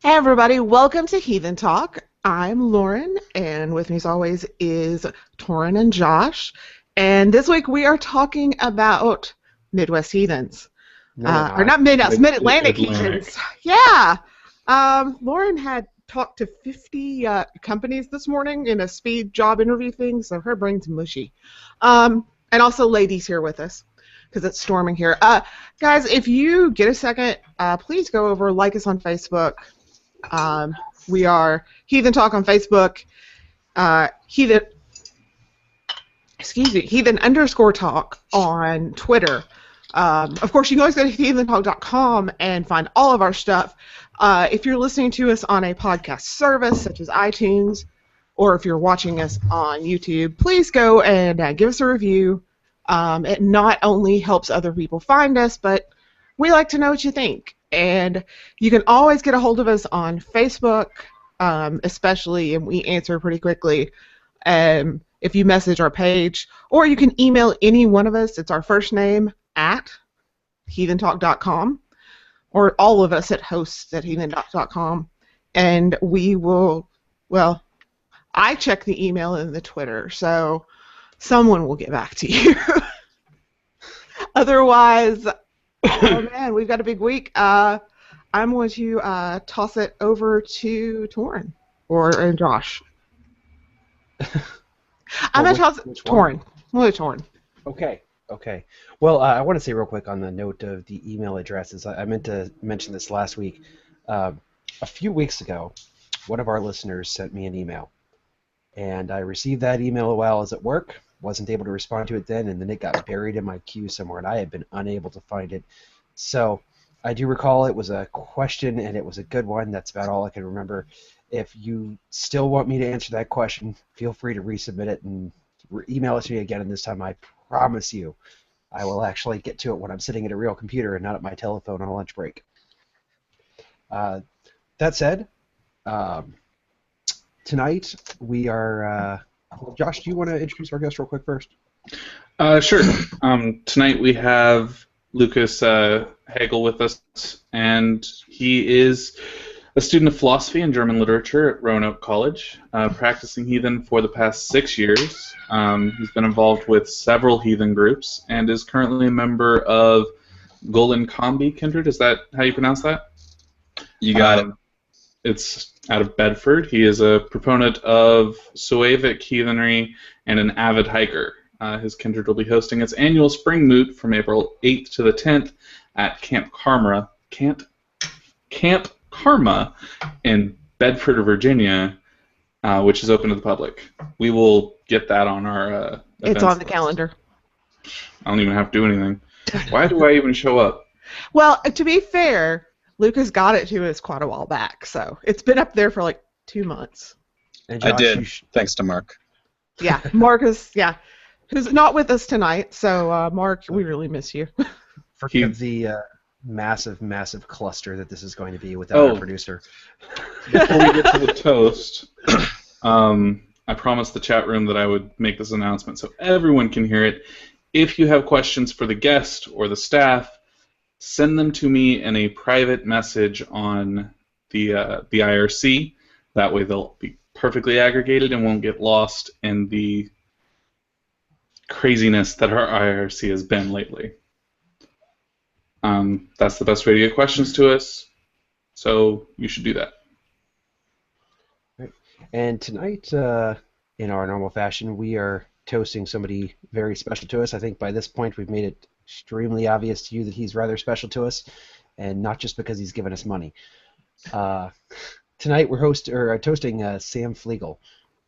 Hey everybody, welcome to Heathen Talk. I'm Lauren, and with me as always is Torin and Josh. And this week we are talking about Midwest Heathens. Or not Midwest, Mid-Atlantic Heathens. Yeah. Lauren had talked to 50 companies this morning in a speed job interview thing, so her brain's mushy. And also ladies here with us, because it's storming here. Guys, if you get a second, please go over, like us on Facebook. We are Heathen Talk on Facebook, Heathen _talk on Twitter. Of course, you can always go to heathentalk.com and find all of our stuff. If you're listening to us on a podcast service such as iTunes, or if you're watching us on YouTube, please go and give us a review. It not only helps other people find us, but we like to know what you think. And you can always get a hold of us on Facebook, especially, and we answer pretty quickly if you message our page. Or you can email any one of us. It's our first name at heathentalk.com, or all of us at hosts@heathentalk.com. And we will, well, I check the email and the Twitter, so someone will get back to you. Otherwise, oh man, we've got a big week. I'm going to toss it over to Torin and Josh. I'm going to toss it to Torin. Torin. Okay. Well, I want to say real quick on the note of the email addresses. I meant to mention this last week. A few weeks ago, one of our listeners sent me an email, and I received that email while I was at work. Wasn't able to respond to it then, and then it got buried in my queue somewhere, and I had been unable to find it. So I do recall it was a question, and it was a good one. That's about all I can remember. If you still want me to answer that question, feel free to resubmit it and email it to me again, and this time I promise you I will actually get to it when I'm sitting at a real computer and not at my telephone on a lunch break. That said, tonight we are... Josh, do you want to introduce our guest real quick first? Sure. Tonight we have Lukas Hägele with us, and he is a student of philosophy and German literature at Roanoke College, practicing heathen for the past 6 years. He's been involved with several heathen groups and is currently a member of Gollinkambi Kindred. Is that how you pronounce that? You got it. It's out of Bedford. He is a proponent of Sueic Heathenry and an avid hiker. His kindred will be hosting its annual spring moot from April 8th to the 10th at Camp Karma in Bedford, Virginia, which is open to the public. We will get that on our It's on the calendar. I don't even have to do anything. Why do I even show up? Well, to be fair, Lukas got it to us quite a while back, so it's been up there for like 2 months. And Josh, I did, thanks to Mark. Yeah, Mark is, who's not with us tonight, so Mark, we really miss you. Forgive the massive cluster that this is going to be without our producer. Before we get to the toast, I promised the chat room that I would make this announcement so everyone can hear it. If you have questions for the guest or the staff, send them to me in a private message on the IRC. That way they'll be perfectly aggregated and won't get lost in the craziness that our IRC has been lately. That's the best way to get questions to us, so you should do that. Right. And tonight, in our normal fashion, we are toasting somebody very special to us. I think by this point we've made it extremely obvious to you that he's rather special to us, and not just because he's given us money. Tonight we're toasting Sam Flegel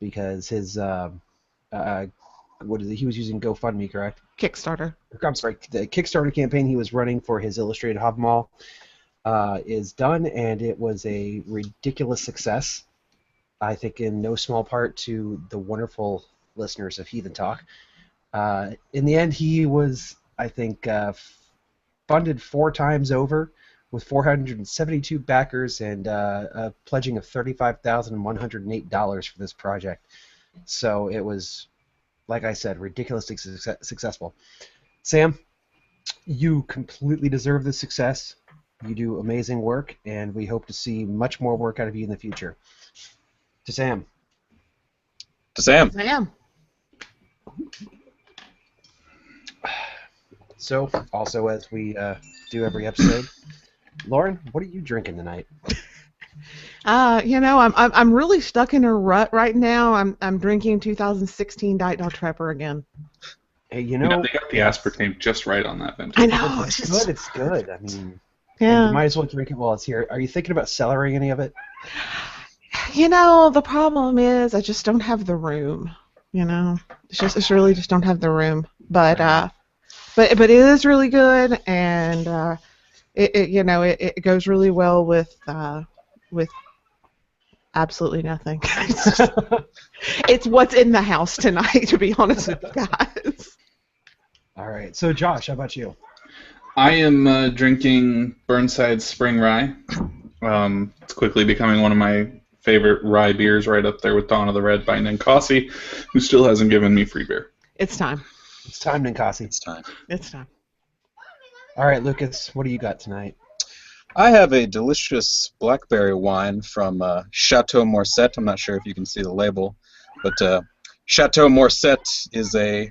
because his he was using GoFundMe, correct? Kickstarter. I'm sorry, the Kickstarter campaign he was running for his illustrated Hobmall is done, and it was a ridiculous success. I think in no small part to the wonderful listeners of Heathen Talk. In the end, he was, I think, funded 4 times over with 472 backers and a pledging of $35,108 for this project. So it was, like I said, ridiculously successful. Sam, you completely deserve this success. You do amazing work, and we hope to see much more work out of you in the future. To Sam. To Sam. Sam. So, also as we do every episode, Lauren, what are you drinking tonight? I'm really stuck in a rut right now. I'm drinking 2016 Diet Dr Pepper again. Hey, They got the aspartame just right on that vintage. I know. It's good. It's good. I mean, Yeah. you might as well drink it while it's here. Are you thinking about cellaring any of it? The problem is I just don't have the room. It's really just don't have the room. But it is really good, and it goes really well with absolutely nothing. It's what's in the house tonight, to be honest with you guys. All right. So, Josh, how about you? I am drinking Burnside's Spring Rye. It's quickly becoming one of my favorite rye beers, right up there with Dawn of the Red by Ninkasi, who still hasn't given me free beer. It's time. It's time, Ninkasi. It's time. It's time. All right, Lucas, what do you got tonight? I have a delicious blackberry wine from Chateau Morset. I'm not sure if you can see the label, but Chateau Morset is a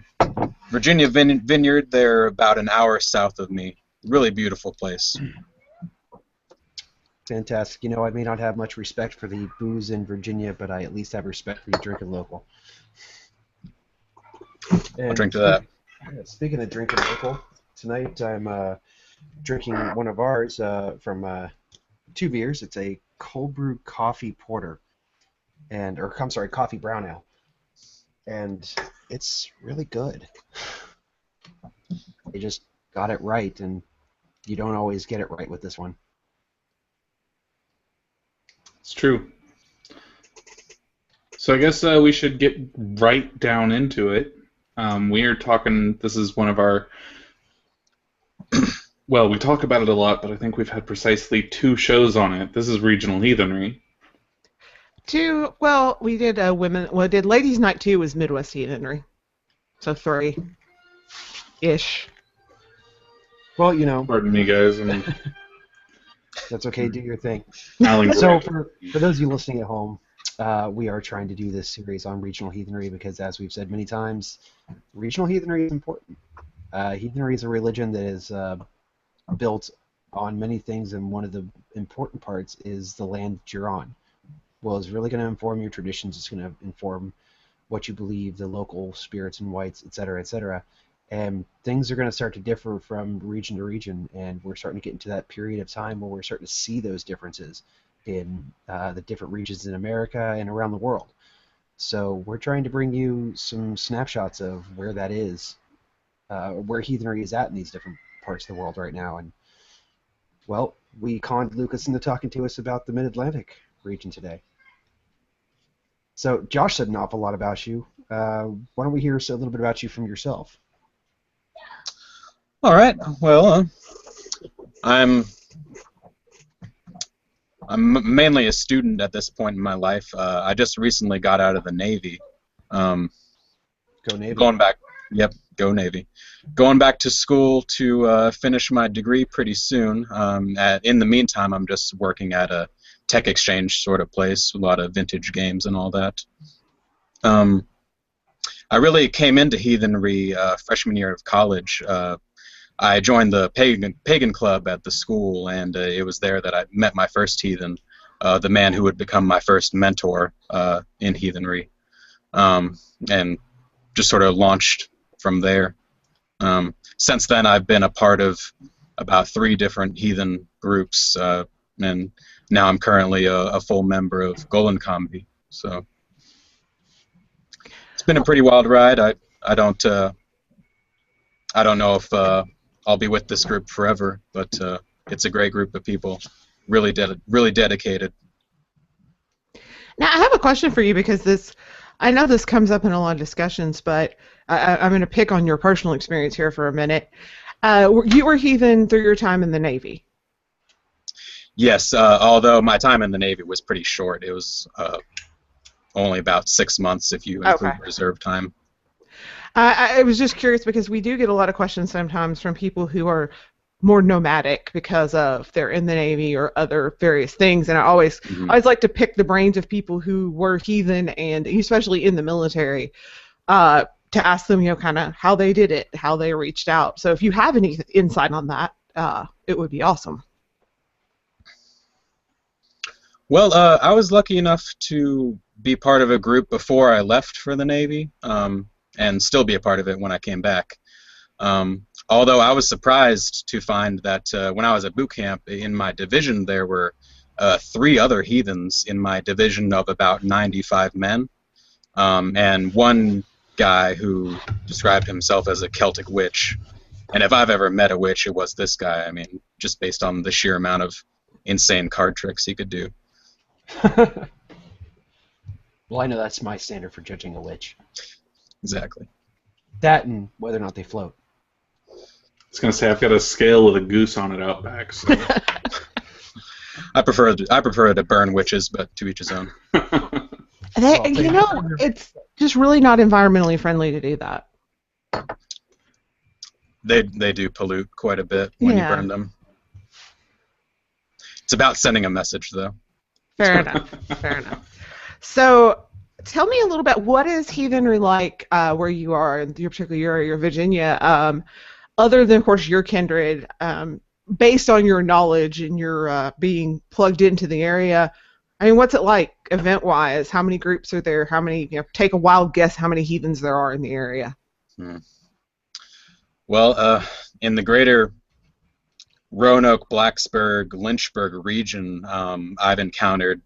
Virginia vineyard. They're about an hour south of me. Really beautiful place. Fantastic. I may not have much respect for the booze in Virginia, but I at least have respect for you drinking local. I'll drink to that. Speaking of drinking local, tonight I'm drinking one of ours from two beers. It's a cold brew coffee porter, coffee brown ale, and it's really good. They just got it right, and you don't always get it right with this one. It's true. So I guess we should get right down into it. We are talking, this is one of our, well, we talk about it a lot, but I think we've had precisely 2 shows on it. This is Regional Heathenry. 2, well, we did did Ladies' Night 2 was Midwest Heathenry. So 3-ish. Well, Pardon me, guys. that's okay. Do your thing. Alan So Gray. for those of you listening at home, we are trying to do this series on regional heathenry because, as we've said many times, regional heathenry is important. Heathenry is a religion that is built on many things, and one of the important parts is the land that you're on. Well, it's really going to inform your traditions. It's going to inform what you believe, the local spirits and whites, etc., etc. And things are going to start to differ from region to region, and we're starting to get into that period of time where we're starting to see those differences in the different regions in America and around the world. So we're trying to bring you some snapshots of where that is, where heathenry is at in these different parts of the world right now. And, well, we conned Lucas into talking to us about the Mid-Atlantic region today. So Josh said an awful lot about you. Why don't we hear a little bit about you from yourself? All right. Well, I'm mainly a student at this point in my life. I just recently got out of the Navy. Go Navy. Going back. Yep. Go Navy. Going back to school to finish my degree pretty soon. In the meantime, I'm just working at a tech exchange sort of place, a lot of vintage games and all that. I really came into heathenry freshman year of college. I joined the Pagan club at the school, and it was there that I met my first heathen, the man who would become my first mentor in heathenry, and just sort of launched from there. Since then, I've been a part of about 3 different heathen groups, and now I'm currently a full member of Gollinkambi. So it's been a pretty wild ride. I don't know if I'll be with this group forever, but it's a great group of people, really dedicated. Now, I have a question for you because I know this comes up in a lot of discussions, but I'm going to pick on your personal experience here for a minute. You were heathen through your time in the Navy. Yes, although my time in the Navy was pretty short. It was only about 6 months if you include reserve time. I was just curious because we do get a lot of questions sometimes from people who are more nomadic because of they're in the Navy or other various things. And I always like to pick the brains of people who were heathen and especially in the military to ask them, kind of how they did it, how they reached out. So if you have any insight on that, it would be awesome. Well, I was lucky enough to be part of a group before I left for the Navy, and still be a part of it when I came back. Although I was surprised to find that when I was at boot camp in my division, there were 3 other heathens in my division of about 95 men, and one guy who described himself as a Celtic witch. And if I've ever met a witch, it was this guy. I mean, just based on the sheer amount of insane card tricks he could do. Well, I know that's my standard for judging a witch. Exactly. That and whether or not they float. I was gonna say I've got a scale with a goose on it out back. So. I prefer to burn witches, but to each his own. It's just really not environmentally friendly to do that. They do pollute quite a bit when you burn them. It's about sending a message, though. Fair enough. Fair enough. So, tell me a little bit. What is heathenry like where you are, in your particular area, your Virginia? Other than, of course, your kindred, based on your knowledge and your being plugged into the area. I mean, what's it like event-wise? How many groups are there? How many? Take a wild guess. How many heathens there are in the area? Well, in the greater Roanoke, Blacksburg, Lynchburg region, I've encountered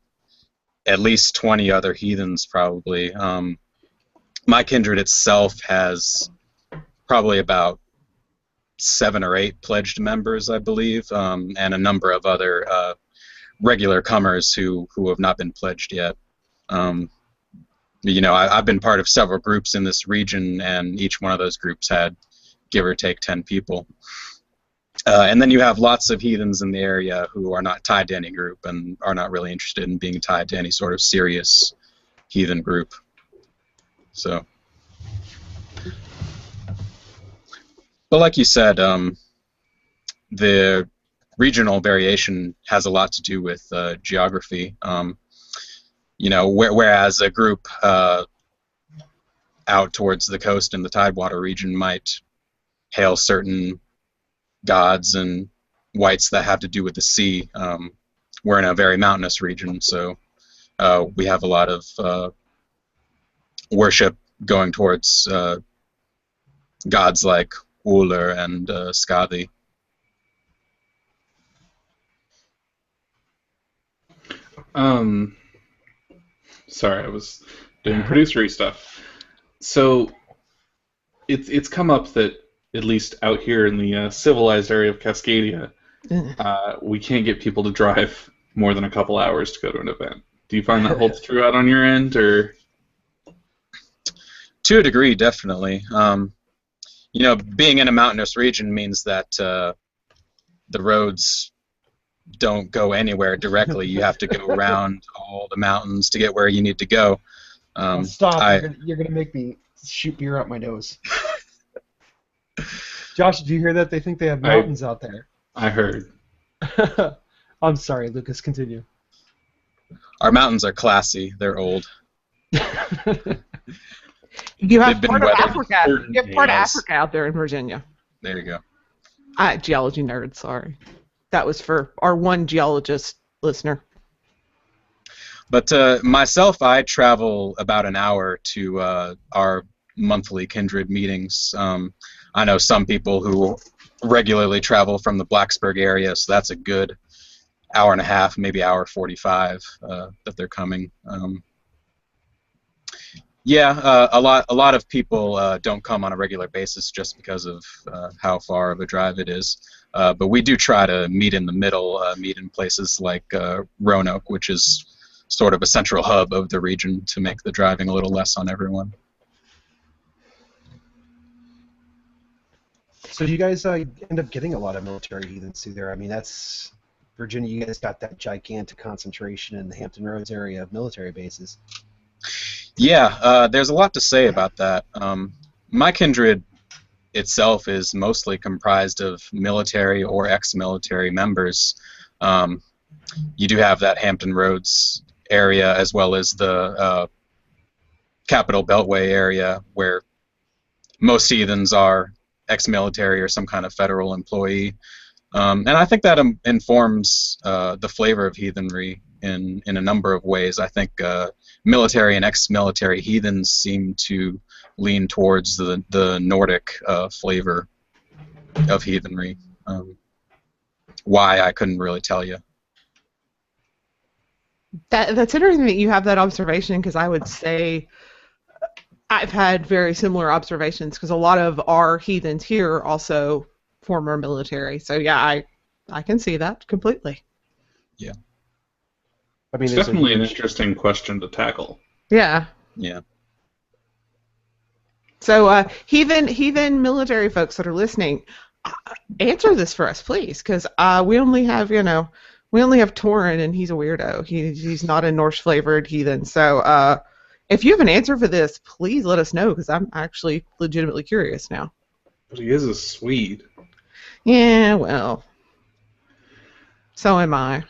at least 20 other heathens, probably. My kindred itself has probably about 7 or 8 pledged members, I believe, and a number of other regular comers who have not been pledged yet. I've been part of several groups in this region, and each one of those groups had give or take 10 people. And then you have lots of heathens in the area who are not tied to any group and are not really interested in being tied to any sort of serious heathen group. So, but like you said, the regional variation has a lot to do with geography. Whereas a group out towards the coast in the Tidewater region might hail certain gods and whites that have to do with the sea. We're in a very mountainous region, so we have a lot of worship going towards gods like Uller and Skadi. Sorry, I was doing producery stuff. So it's come up that at least out here in the civilized area of Cascadia, we can't get people to drive more than a couple hours to go to an event. Do you find that holds true out on your end, or? To a degree, definitely. Being in a mountainous region means that the roads don't go anywhere directly. You have to go around all the mountains to get where you need to go. Stop! You're gonna make me shoot beer out my nose. Josh, did you hear that? They think they have mountains out there. I heard. I'm sorry, Lucas. Continue. Our mountains are classy. They're old. You have part of Africa. You have part of Africa out there in Virginia. There you go. Geology nerd. Sorry, that was for our one geologist listener. But myself, I travel about an hour to our monthly Kindred meetings. I know some people who regularly travel from the Blacksburg area, so that's a good hour and a half, maybe hour 45 that they're coming. A lot of people don't come on a regular basis just because of how far of a drive it is. But we do try to meet in the middle, meet in places like Roanoke, which is sort of a central hub of the region, to make the driving a little less on everyone. So do you guys end up getting a lot of military heathens through there? I mean, that's Virginia. You guys got that gigantic concentration in the Hampton Roads area of military bases. Yeah, there's a lot to say about that. My kindred itself is mostly comprised of military or ex-military members. You do have that Hampton Roads area as well as the Capital Beltway area where most heathens are ex-military or some kind of federal employee. And I think that informs the flavor of heathenry in a number of ways. I think military and ex-military heathens seem to lean towards the Nordic flavor of heathenry. Why, I couldn't really tell you. That's interesting that you have that observation, because I would say I've had very similar observations, because a lot of our heathens here are also former military. So yeah, I can see that completely. Yeah. I mean, It's definitely an interesting question to tackle. Yeah. Yeah. So heathen military folks that are listening, answer this for us, please, because we only have Torin, and he's a weirdo. He's not a Norse flavored heathen. So if you have an answer for this, please let us know, because I'm actually legitimately curious now. But he is a Swede. Yeah, well, so am I.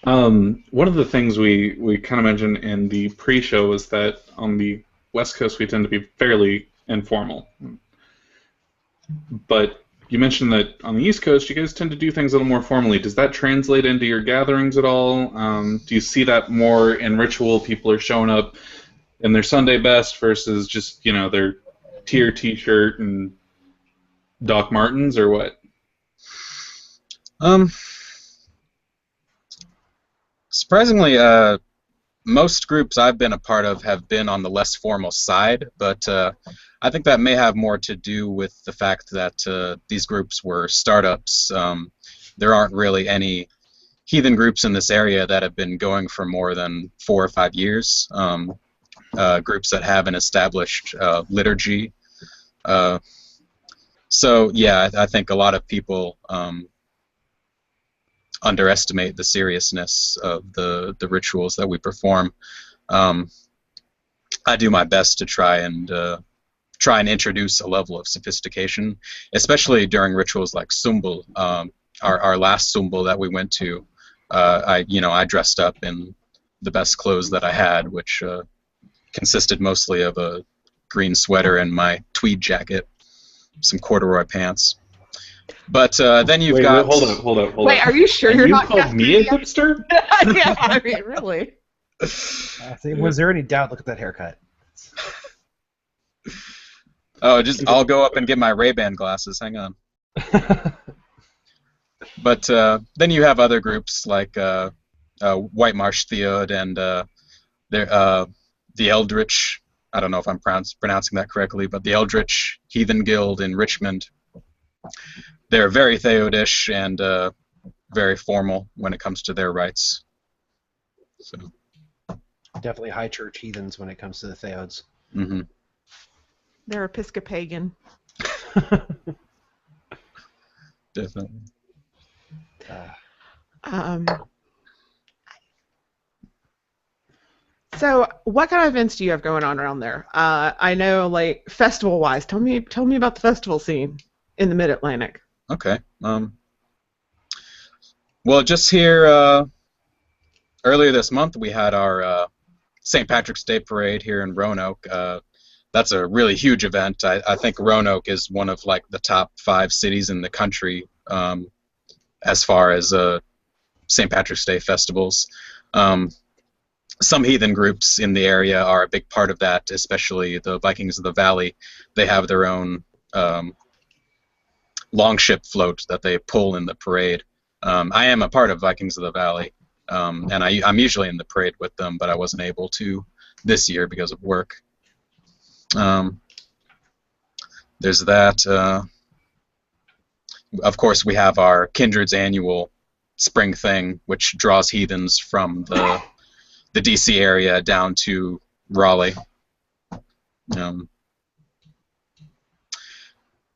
One of the things we kind of mentioned in the pre-show was that on the West Coast we tend to be fairly informal. But you mentioned that on the East Coast you guys tend to do things a little more formally. Does that translate into your gatherings at all? Do you see that more in ritual? People are showing up in their Sunday best versus just, their tier t-shirt and Doc Martens, or what? Surprisingly, most groups I've been a part of have been on the less formal side, but I think that may have more to do with the fact that these groups were startups. There aren't really any heathen groups in this area that have been going for more than 4 or 5 years. Groups that have an established liturgy. So yeah, I think a lot of people underestimate the seriousness of the rituals that we perform. I do my best to try and introduce a level of sophistication, especially during rituals like Sumbul. Our last Sumbul that we went to, I dressed up in the best clothes that I had, which consisted mostly of a green sweater and my tweed jacket, some corduroy pants. But then you've got... Hold up. Wait, are you sure you're not... You called me a hipster? Yeah, I mean, really. Was there any doubt? Look at that haircut. Oh, I'll go up and get my Ray-Ban glasses. Hang on. But then you have other groups like White Marsh Theod and the Eldritch. I don't know if I'm pronouncing that correctly, but the Eldritch Heathen Guild in Richmond. They're very Theodish and very formal when it comes to their rites. So. Definitely high church heathens when it comes to the Theods. Mm-hmm. They're Episcopagan. Definitely. So, what kind of events do you have going on around there? I know, like, festival-wise. Tell me about the festival scene in the Mid-Atlantic. Okay. Well, just here earlier this month, we had our St. Patrick's Day parade here in Roanoke. That's a really huge event. I think Roanoke is one of like the top 5 cities in the country as far as St. Patrick's Day festivals. Some heathen groups in the area are a big part of that, especially the Vikings of the Valley. They have their own longship float that they pull in the parade. I am a part of Vikings of the Valley, and I'm usually in the parade with them, but I wasn't able to this year because of work. There's that. Of course, we have our Kindred's annual spring thing, which draws heathens from the DC area down to Raleigh.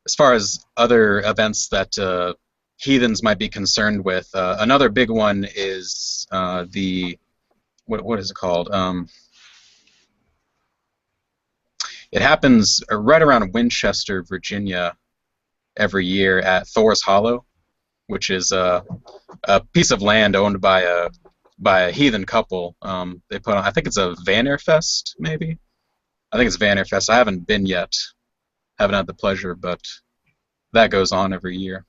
As far as other events that heathens might be concerned with, another big one is what is it called? It happens right around Winchester, Virginia, every year at Thor's Hollow, which is a piece of land owned by a heathen couple. They put on, I think it's a Vannerfest, maybe. I think it's Vannerfest. I haven't been yet. Haven't had the pleasure, but that goes on every year.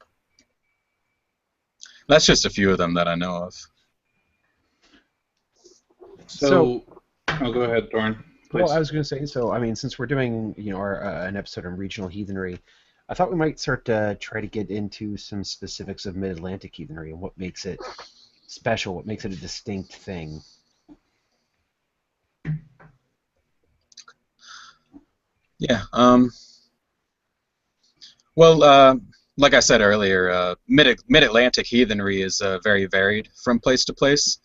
That's just a few of them that I know of. So oh, go ahead, Doran. Please. Well, I was going to say, so I mean, since we're doing, an episode on regional heathenry, I thought we might start to try to get into some specifics of Mid-Atlantic heathenry and what makes it special, what makes it a distinct thing. Yeah. Well, like I said earlier, Mid-Atlantic heathenry is very varied from place to place,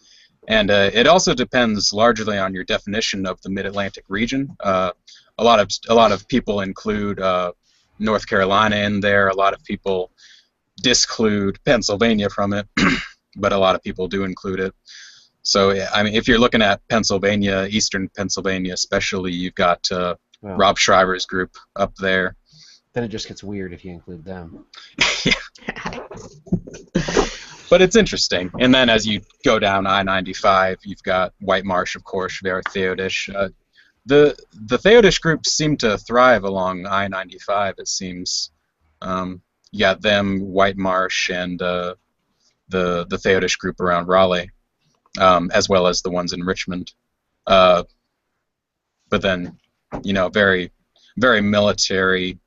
and it also depends largely on your definition of the Mid-Atlantic region. A lot of people include North Carolina in there. A lot of people disclude Pennsylvania from it, but a lot of people do include it. So, I mean, if you're looking at Pennsylvania, Eastern Pennsylvania especially, you've got Rob Schreiber's group up there. Then it just gets weird if you include them. Yeah. But it's interesting. And then as you go down I-95, you've got White Marsh, of course, very Theodish. The Theodish groups seem to thrive along I-95, it seems. You got them, White Marsh, and the Theodish group around Raleigh, as well as the ones in Richmond. But then, very, very military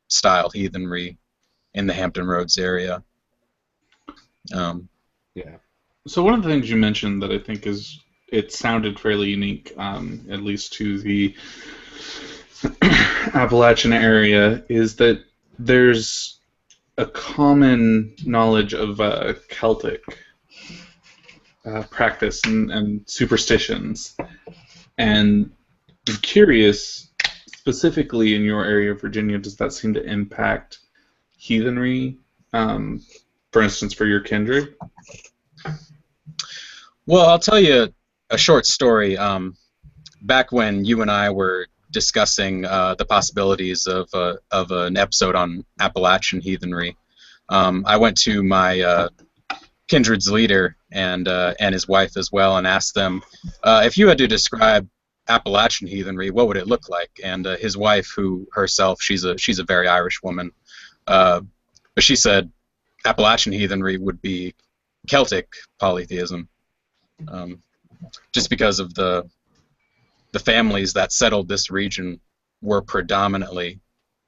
style heathenry in the Hampton Roads area. Yeah. So one of the things you mentioned that I think it sounded fairly unique, at least to the Appalachian area, is that there's a common knowledge of Celtic practice and superstitions. And I'm curious, specifically in your area of Virginia, does that seem to impact heathenry, for instance, for your kindred? Well, I'll tell you a short story. Back when you and I were discussing the possibilities of an episode on Appalachian heathenry, I went to my kindred's leader and his wife as well and asked them, if you had to describe Appalachian heathenry, what would it look like? And his wife, who herself, she's a very Irish woman, but she said Appalachian heathenry would be Celtic polytheism, just because of the families that settled this region were predominantly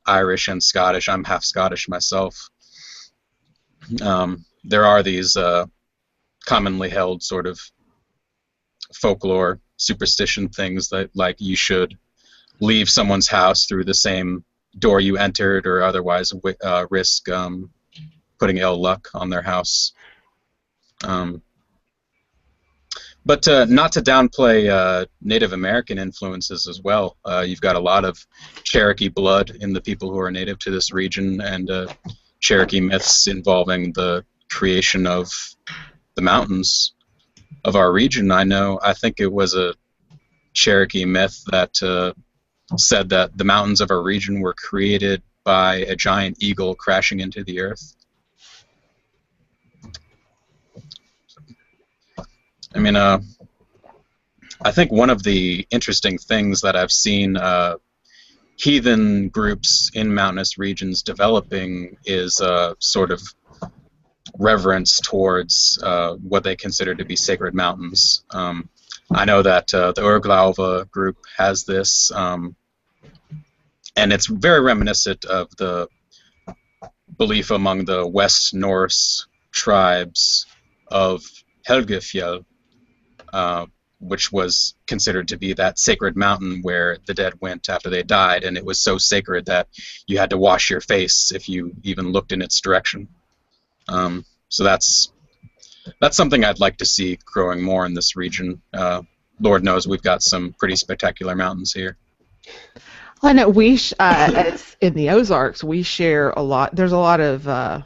Irish and Scottish. I'm half Scottish myself. There are these commonly held sort of folklore superstition things that, like, you should leave someone's house through the same door you entered, or otherwise risk putting ill luck on their house. But not to downplay Native American influences as well. You've got a lot of Cherokee blood in the people who are native to this region, and Cherokee myths involving the creation of the mountains of our region. I think it was a Cherokee myth that said that the mountains of our region were created by a giant eagle crashing into the earth. I mean, I think one of the interesting things that I've seen heathen groups in mountainous regions developing is sort of reverence towards what they consider to be sacred mountains. I know that the Urglauva group has this, and it's very reminiscent of the belief among the West Norse tribes of Helgafjell, which was considered to be that sacred mountain where the dead went after they died, and it was so sacred that you had to wash your face if you even looked in its direction. So that's something I'd like to see growing more in this region. Lord knows we've got some pretty spectacular mountains here. Well, I know as in the Ozarks, we share a lot. There's a lot of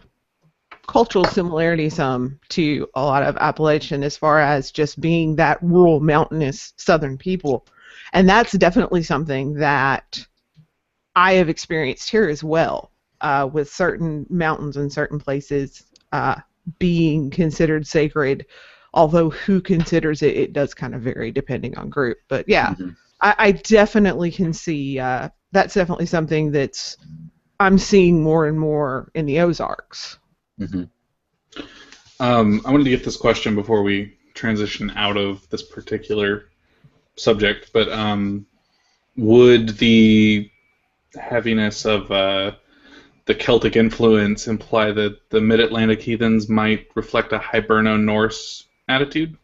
cultural similarities to a lot of Appalachian as far as just being that rural, mountainous southern people. And that's definitely something that I have experienced here as well, with certain mountains and certain places being considered sacred, although who considers it, it does kind of vary depending on group. But yeah, I definitely can see that's definitely something that's I'm seeing more and more in the Ozarks. I wanted to get this question before we transition out of this particular subject, but would the heaviness of the Celtic influence imply that the Mid-Atlantic Heathens might reflect a Hiberno-Norse attitude?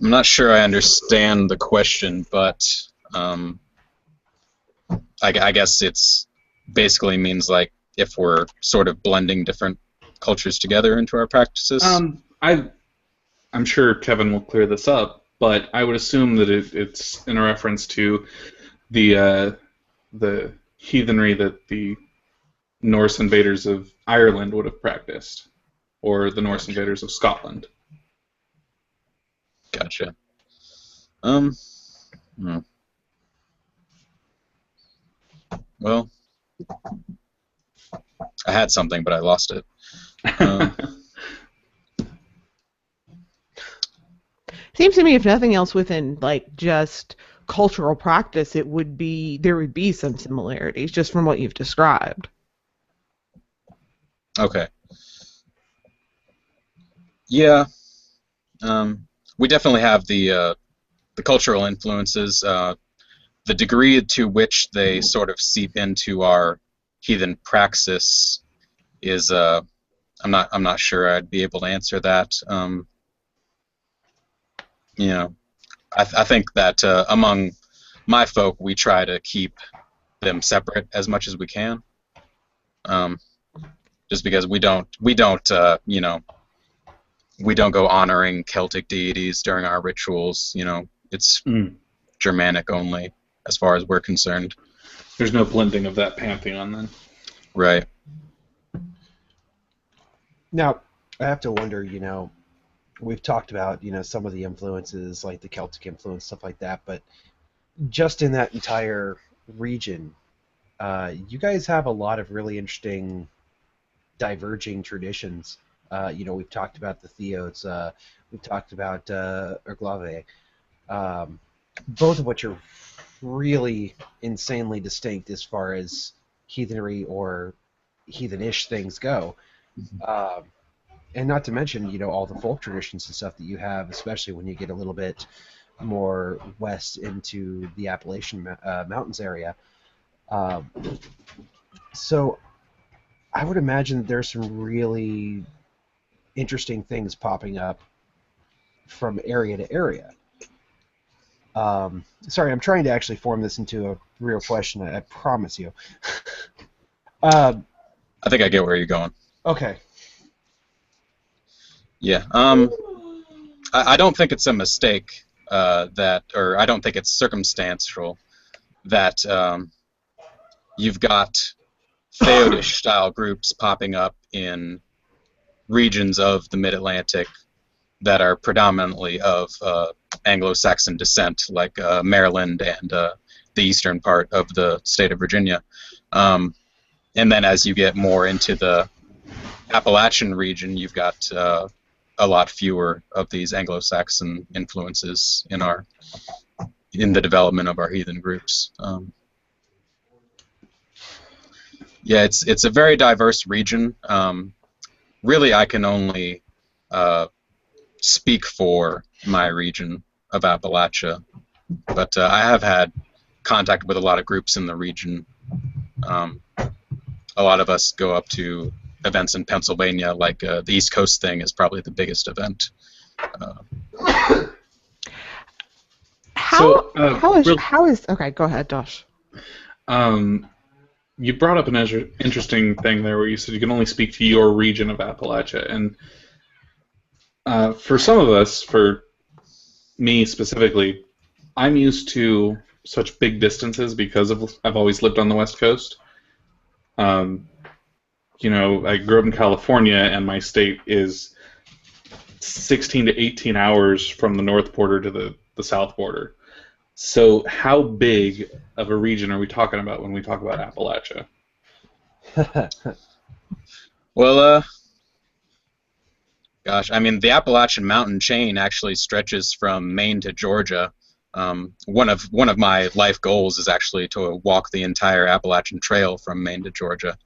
I'm not sure I understand the question, but I guess it's basically means like if we're sort of blending different cultures together into our practices. I'm sure Kevin will clear this up, but I would assume that it's in a reference to the heathenry that the Norse invaders of Ireland would have practiced, or the Norse invaders of Scotland. Gotcha. Well, I had something, but I lost it. Seems to me, if nothing else, within like just cultural practice, there would be some similarities just from what you've described. Okay. Yeah. We definitely have the cultural influences. The degree to which they sort of seep into our heathen praxis is I'm not sure I'd be able to answer that. You know, I think that among my folk we try to keep them separate as much as we can. Just because we don't you know, we don't go honoring Celtic deities during our rituals. You know, it's Germanic only as far as we're concerned. There's no blending of that pantheon then. Right. Now, I have to wonder, you know, we've talked about, you know, some of the influences, like the Celtic influence, stuff like that, but just in that entire region, you guys have a lot of really interesting diverging traditions. You know, we've talked about the Theodes, we've talked about Erglave, both of which are really insanely distinct as far as heathenry or heathenish things go. And not to mention, you know, all the folk traditions and stuff that you have, especially when you get a little bit more west into the Appalachian Mountains area. So I would imagine there's some really interesting things popping up from area to area. Sorry, I'm trying to actually form this into a real question. I promise you. I think I get where you're going. Okay. Yeah. I don't think it's a mistake or I don't think it's circumstantial that you've got Theodish style groups popping up in regions of the Mid-Atlantic that are predominantly of Anglo-Saxon descent, like Maryland and the eastern part of the state of Virginia. And then as you get more into the Appalachian region, you've got a lot fewer of these Anglo-Saxon influences in the development of our heathen groups. Yeah, it's a very diverse region. Really, I can only speak for my region of Appalachia, but I have had contact with a lot of groups in the region. A lot of us go up to events in Pennsylvania, like the East Coast thing is probably the biggest event. How is okay? Go ahead, Josh. You brought up an interesting thing there, where you said you can only speak to your region of Appalachia, and for some of us, for me specifically, I'm used to such big distances because I've always lived on the West Coast. You know, I grew up in California, and my state is 16 to 18 hours from the north border to the south border. So how big of a region are we talking about when we talk about Appalachia? Well, gosh, I mean, the Appalachian Mountain chain actually stretches from Maine to Georgia. One of my life goals is actually to walk the entire Appalachian Trail from Maine to Georgia.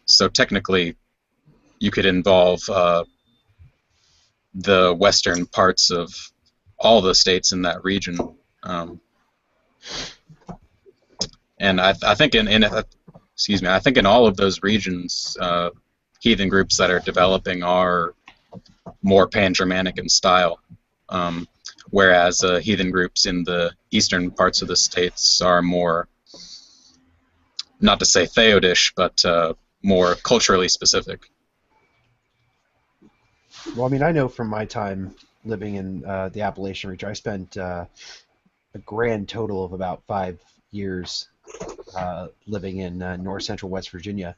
So technically, you could involve the western parts of all the states in that region, and I think I think in all of those regions, heathen groups that are developing are more pan-Germanic in style, whereas heathen groups in the eastern parts of the states are more, not to say Theodish, but more culturally specific. Well, I mean, I know from my time living in the Appalachian region, I spent a grand total of about 5 years living in north central West Virginia.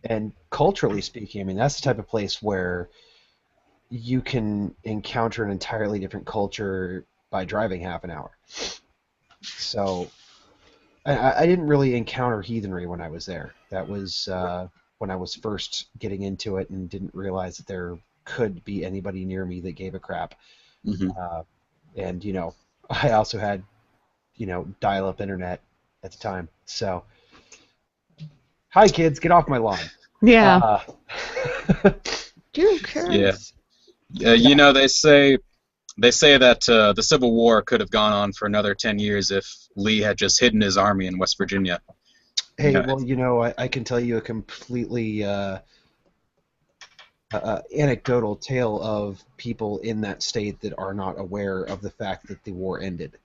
And culturally speaking, I mean, that's the type of place where you can encounter an entirely different culture by driving half an hour. So I didn't really encounter heathenry when I was there. That was when I was first getting into it and didn't realize that there could be anybody near me that gave a crap. Mm-hmm. And, you know, I also had, you know, dial-up internet at the time. So, hi, kids, get off my lawn. Yeah. Who cares? Yeah. You know, they say that the Civil War could have gone on for another 10 years if Lee had just hidden his army in West Virginia. Hey, Yeah. well, you know, I can tell you a completely anecdotal tale of people in that state that are not aware of the fact that the war ended.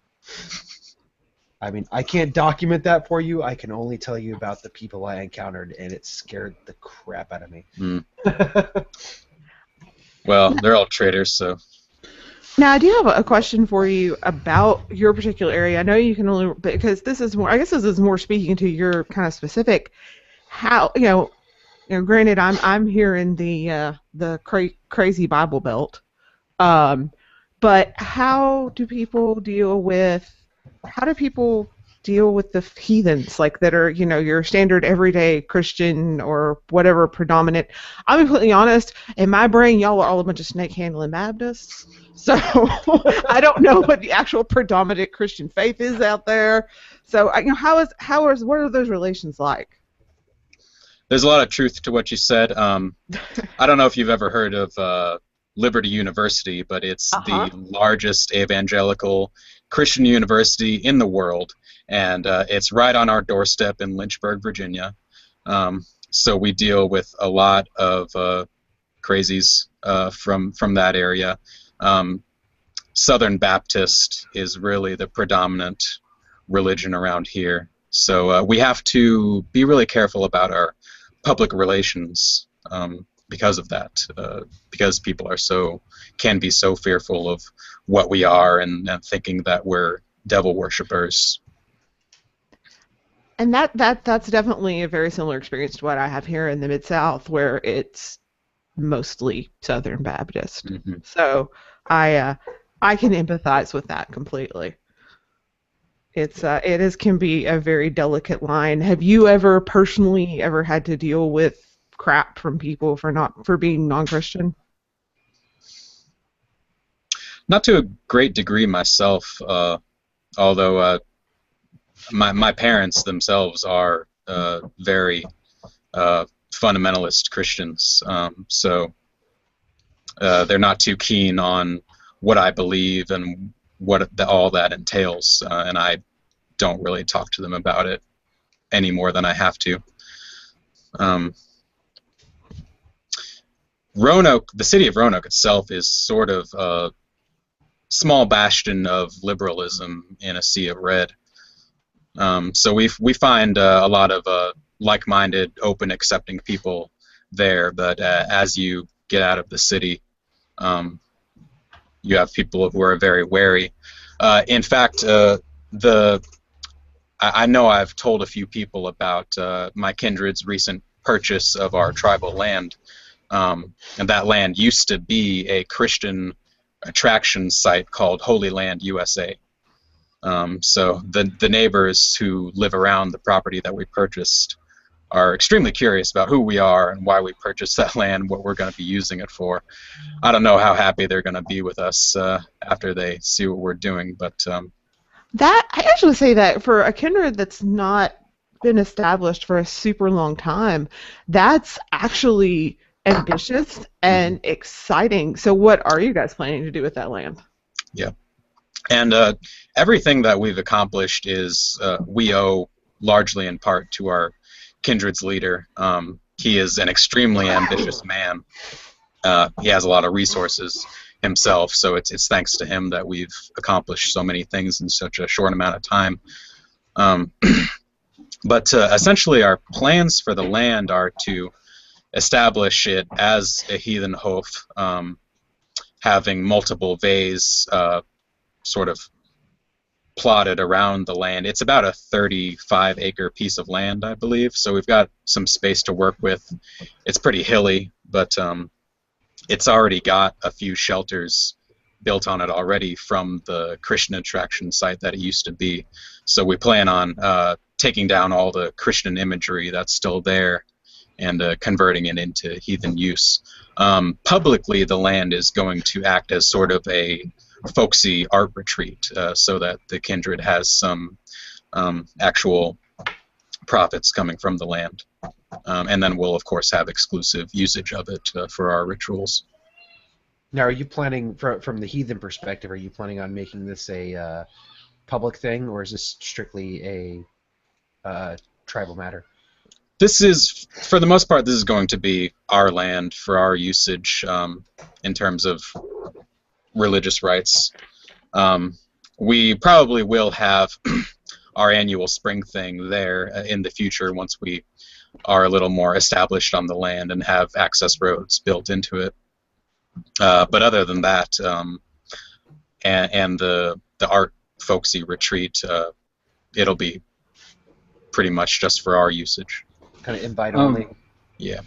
I mean, I can't document that for you. I can only tell you about the people I encountered, and it scared the crap out of me. Mm. Well, they're all traitors, so. Now, I do have a question for you about your particular area. I know you can only, because this is more, I guess this is more speaking to your kind of specific, how, you know, granted, I'm here in the crazy Bible Belt, but how do people deal with the heathens, like, that are, you know, your standard everyday Christian or whatever predominant? I'm completely honest, in my brain, y'all are all a bunch of snake handling Baptists, so I don't know what the actual predominant Christian faith is out there. So, you know, what are those relations like? There's a lot of truth to what you said. I don't know if you've ever heard of Liberty University, but it's the largest evangelical Christian university in the world, and it's right on our doorstep in Lynchburg, Virginia. So we deal with a lot of crazies from that area. Southern Baptist is really the predominant religion around here. So we have to be really careful about our public relations because of that, because people can be so fearful of what we are and thinking that we're devil worshippers. And that's definitely a very similar experience to what I have here in the Mid-South, where it's mostly Southern Baptist. Mm-hmm. So I can empathize with that completely. It can be a very delicate line. Have you ever personally had to deal with crap from people for being non-Christian? Not to a great degree myself, although my parents themselves are very fundamentalist Christians, so they're not too keen on what I believe and what all that entails, and I don't really talk to them about it any more than I have to. Roanoke, the city of Roanoke itself, is sort of a small bastion of liberalism in a sea of red. So we find a lot of like-minded, open, accepting people there, but as you get out of the city, you have people who are very wary. In fact, I know I've told a few people about my kindred's recent purchase of our tribal land, and that land used to be a Christian attraction site called Holy Land USA. So the neighbors who live around the property that we purchased are extremely curious about who we are and why we purchased that land, what we're going to be using it for. I don't know how happy they're going to be with us after they see what we're doing, but That I actually say that for a kindred that's not been established for a super long time, that's actually ambitious and exciting. So what are you guys planning to do with that land? yeah. And everything that we've accomplished is we owe largely in part to our Kindred's leader. He is an extremely ambitious man. He has a lot of resources himself, so it's thanks to him that we've accomplished so many things in such a short amount of time. But essentially our plans for the land are to establish it as a heathen hof, having multiple vays sort of plotted around the land. It's about a 35-acre piece of land, I believe, so we've got some space to work with. It's pretty hilly, but it's already got a few shelters built on it already from the Christian attraction site that it used to be. So we plan on taking down all the Christian imagery that's still there and converting it into heathen use. Publicly, the land is going to act as sort of a folksy art retreat, so that the Kindred has some actual profits coming from the land. And then we'll, of course, have exclusive usage of it for our rituals. Now, are you planning, from the heathen perspective, are you planning on making this a public thing, or is this strictly a tribal matter? This is, for the most part, this is going to be our land for our usage in terms of religious rites. We probably will have our annual spring thing there in the future once we are a little more established on the land and have access roads built into it. But other than that, and the art folksy retreat, it'll be pretty much just for our usage. Kind of invite only. Yeah.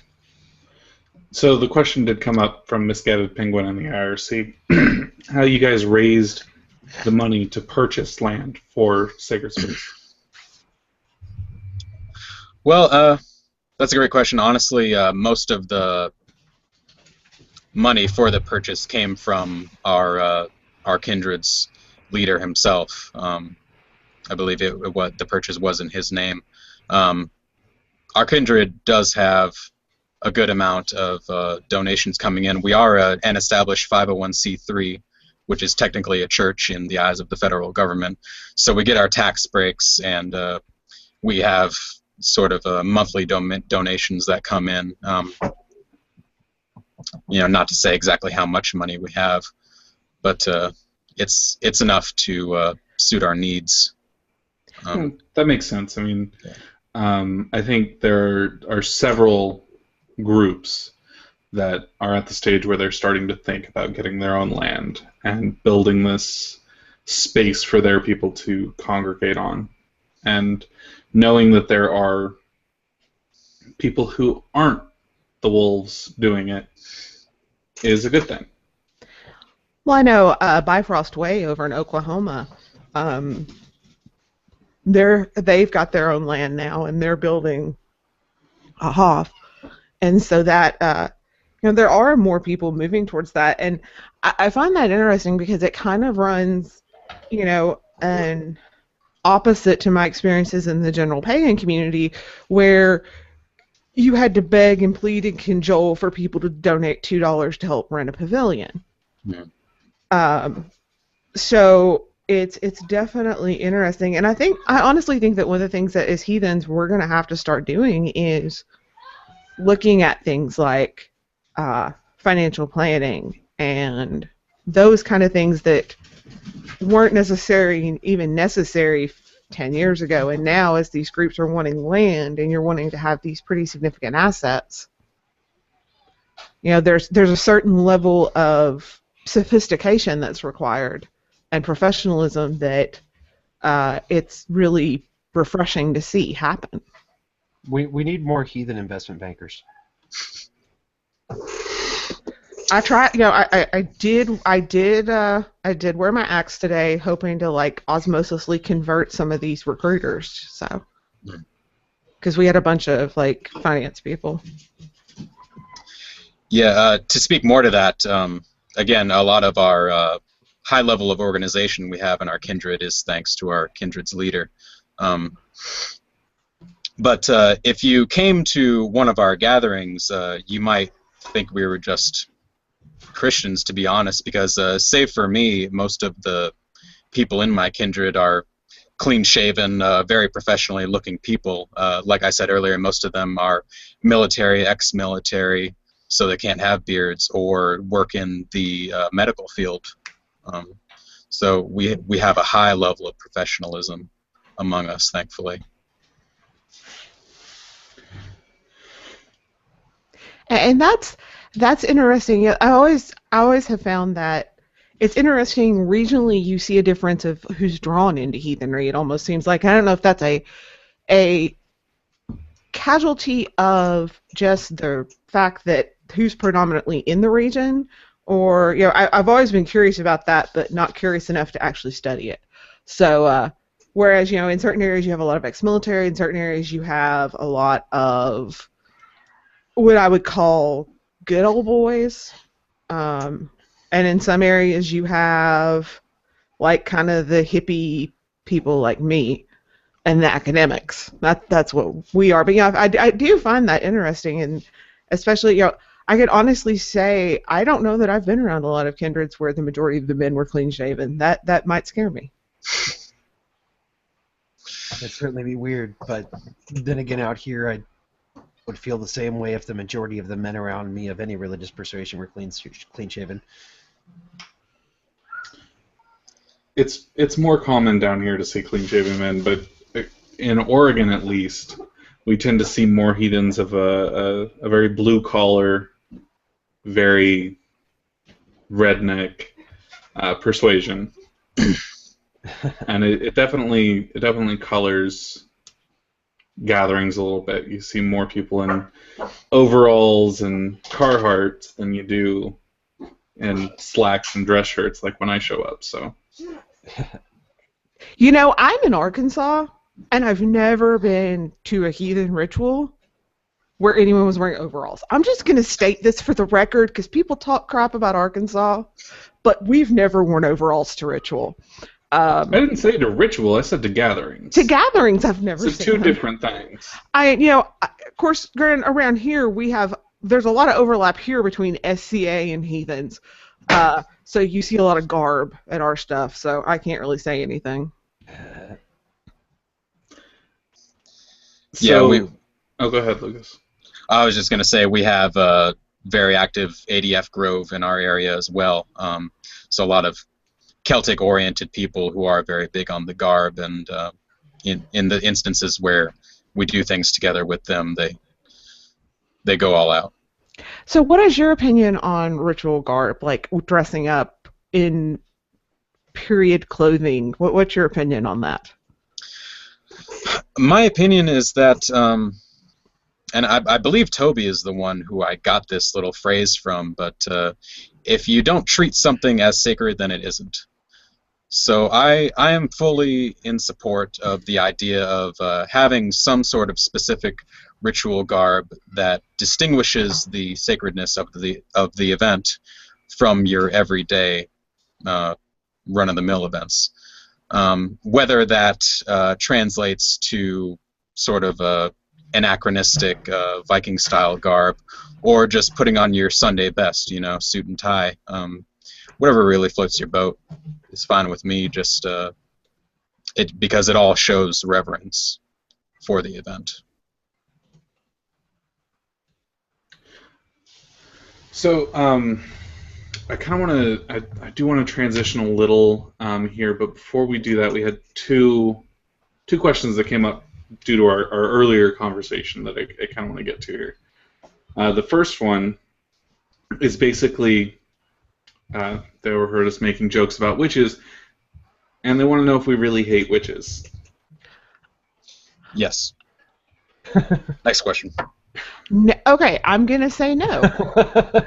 So the question did come up from Misguided Penguin and the IRC, how you guys raised the money to purchase land for Sacred Space. Well, that's a great question. Honestly, most of the money for the purchase came from our Kindred's leader himself. I believe what the purchase was in his name. Our Kindred does have a good amount of donations coming in. We are an established 501c3, which is technically a church in the eyes of the federal government. So we get our tax breaks, and we have sort of monthly donations that come in. Not to say exactly how much money we have, but it's enough to suit our needs. That makes sense. I mean, I think there are several groups that are at the stage where they're starting to think about getting their own land and building this space for their people to congregate on. And knowing that there are people who aren't the wolves doing it is a good thing. Well, I know Bifrost Way over in Oklahoma, they've got their own land now, and they're building a hof, and so that there are more people moving towards that, and I find that interesting because it kind of runs, an opposite to my experiences in the general pagan community, where you had to beg and plead and cajole for people to donate $2 to help rent a pavilion. Yeah. So it's definitely interesting, and I honestly think that one of the things that as heathens we're going to have to start doing is looking at things like financial planning and those kind of things that weren't even necessary 10 years ago, and now as these groups are wanting land and you're wanting to have these pretty significant assets, there's a certain level of sophistication that's required and professionalism that it's really refreshing to see happen. We need more heathen investment bankers. I tried, I did wear my axe today, hoping to like osmosisly convert some of these recruiters. So, because we had a bunch of like finance people. Yeah, to speak more to that, again, a lot of our high level of organization we have in our Kindred is thanks to our Kindred's leader. But if you came to one of our gatherings, you might think we were just Christians, to be honest, because save for me, most of the people in my Kindred are clean-shaven, very professionally looking people. Like I said earlier, most of them are military, ex-military, so they can't have beards, or work in the medical field. So we have a high level of professionalism among us, thankfully. And that's interesting. I always have found that it's interesting. Regionally, you see a difference of who's drawn into heathenry. It almost seems like, I don't know if that's a casualty of just the fact that who's predominantly in the region, or I've always been curious about that, but not curious enough to actually study it. So whereas in certain areas you have a lot of ex-military, in certain areas you have a lot of what I would call good old boys, and in some areas you have like kind of the hippie people like me and the academics. That's what we are. But I do find that interesting, and especially I could honestly say I don't know that I've been around a lot of kindreds where the majority of the men were clean shaven. That might scare me. That'd certainly be weird, but then again, out here I would feel the same way if the majority of the men around me of any religious persuasion were clean shaven. It's more common down here to see clean shaven men, but in Oregon at least, we tend to see more heathens of a very blue collar, very redneck persuasion, and it definitely colors gatherings a little bit. You see more people in overalls and Carhartts than you do in slacks and dress shirts like when I show up. So, I'm in Arkansas, and I've never been to a heathen ritual where anyone was wearing overalls. I'm just going to state this for the record because people talk crap about Arkansas, but we've never worn overalls to ritual. I didn't say to ritual. I said to gatherings. To gatherings, I've never seen. So two different things. Of course, around here there's a lot of overlap here between SCA and heathens. So you see a lot of garb at our stuff. So I can't really say anything. Yeah, Oh, go ahead, Lucas. I was just going to say we have a very active ADF Grove in our area as well. So a lot of Celtic-oriented people who are very big on the garb, and in the instances where we do things together with them, they go all out. So what is your opinion on ritual garb, like dressing up in period clothing? What's your opinion on that? My opinion is that, and I believe Toby is the one who I got this little phrase from, but if you don't treat something as sacred, then it isn't. So I am fully in support of the idea of having some sort of specific ritual garb that distinguishes the sacredness of the event from your everyday run-of-the-mill events. Whether that translates to sort of a anachronistic Viking-style garb, or just putting on your Sunday best, suit and tie. Whatever really floats your boat is fine with me. Just because it all shows reverence for the event. So I kind of want to. I do want to transition a little here, but before we do that, we had two questions that came up due to our earlier conversation that I kind of want to get to here. The first one is basically they overheard us making jokes about witches, and they want to know if we really hate witches. Yes. Next question. No, okay, I'm gonna say no.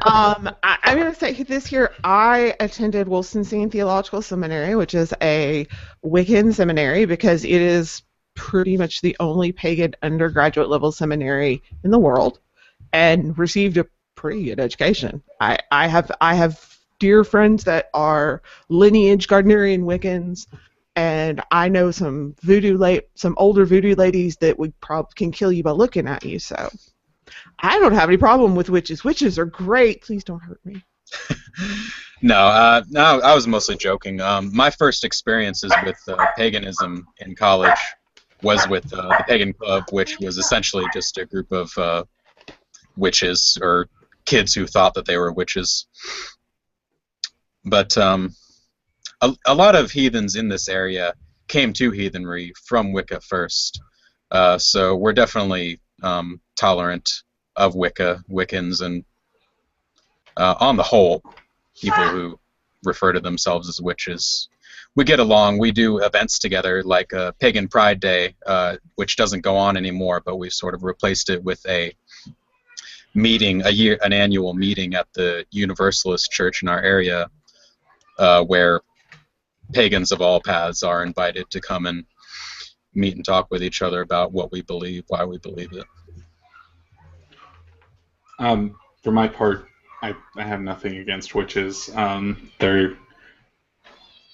I'm gonna say this here. I attended Wilson Theological Seminary, which is a Wiccan seminary, because it is pretty much the only pagan undergraduate level seminary in the world, and received a pretty good education. I have dear friends that are lineage Gardnerian Wiccans, and I know some some older voodoo ladies that would can kill you by looking at you. So I don't have any problem with witches. Witches are great. Please don't hurt me. No, I was mostly joking. My first experiences with paganism in college was with the Pagan Club, which was essentially just a group of witches, or kids who thought that they were witches. But a lot of heathens in this area came to heathenry from Wicca first. So we're definitely tolerant of Wiccans, and on the whole, people who refer to themselves as witches. We get along. We do events together, like a Pagan Pride Day, which doesn't go on anymore, but we've sort of replaced it with an annual meeting at the Universalist Church in our area, where pagans of all paths are invited to come and meet and talk with each other about what we believe, why we believe it. For my part, I have nothing against witches. They're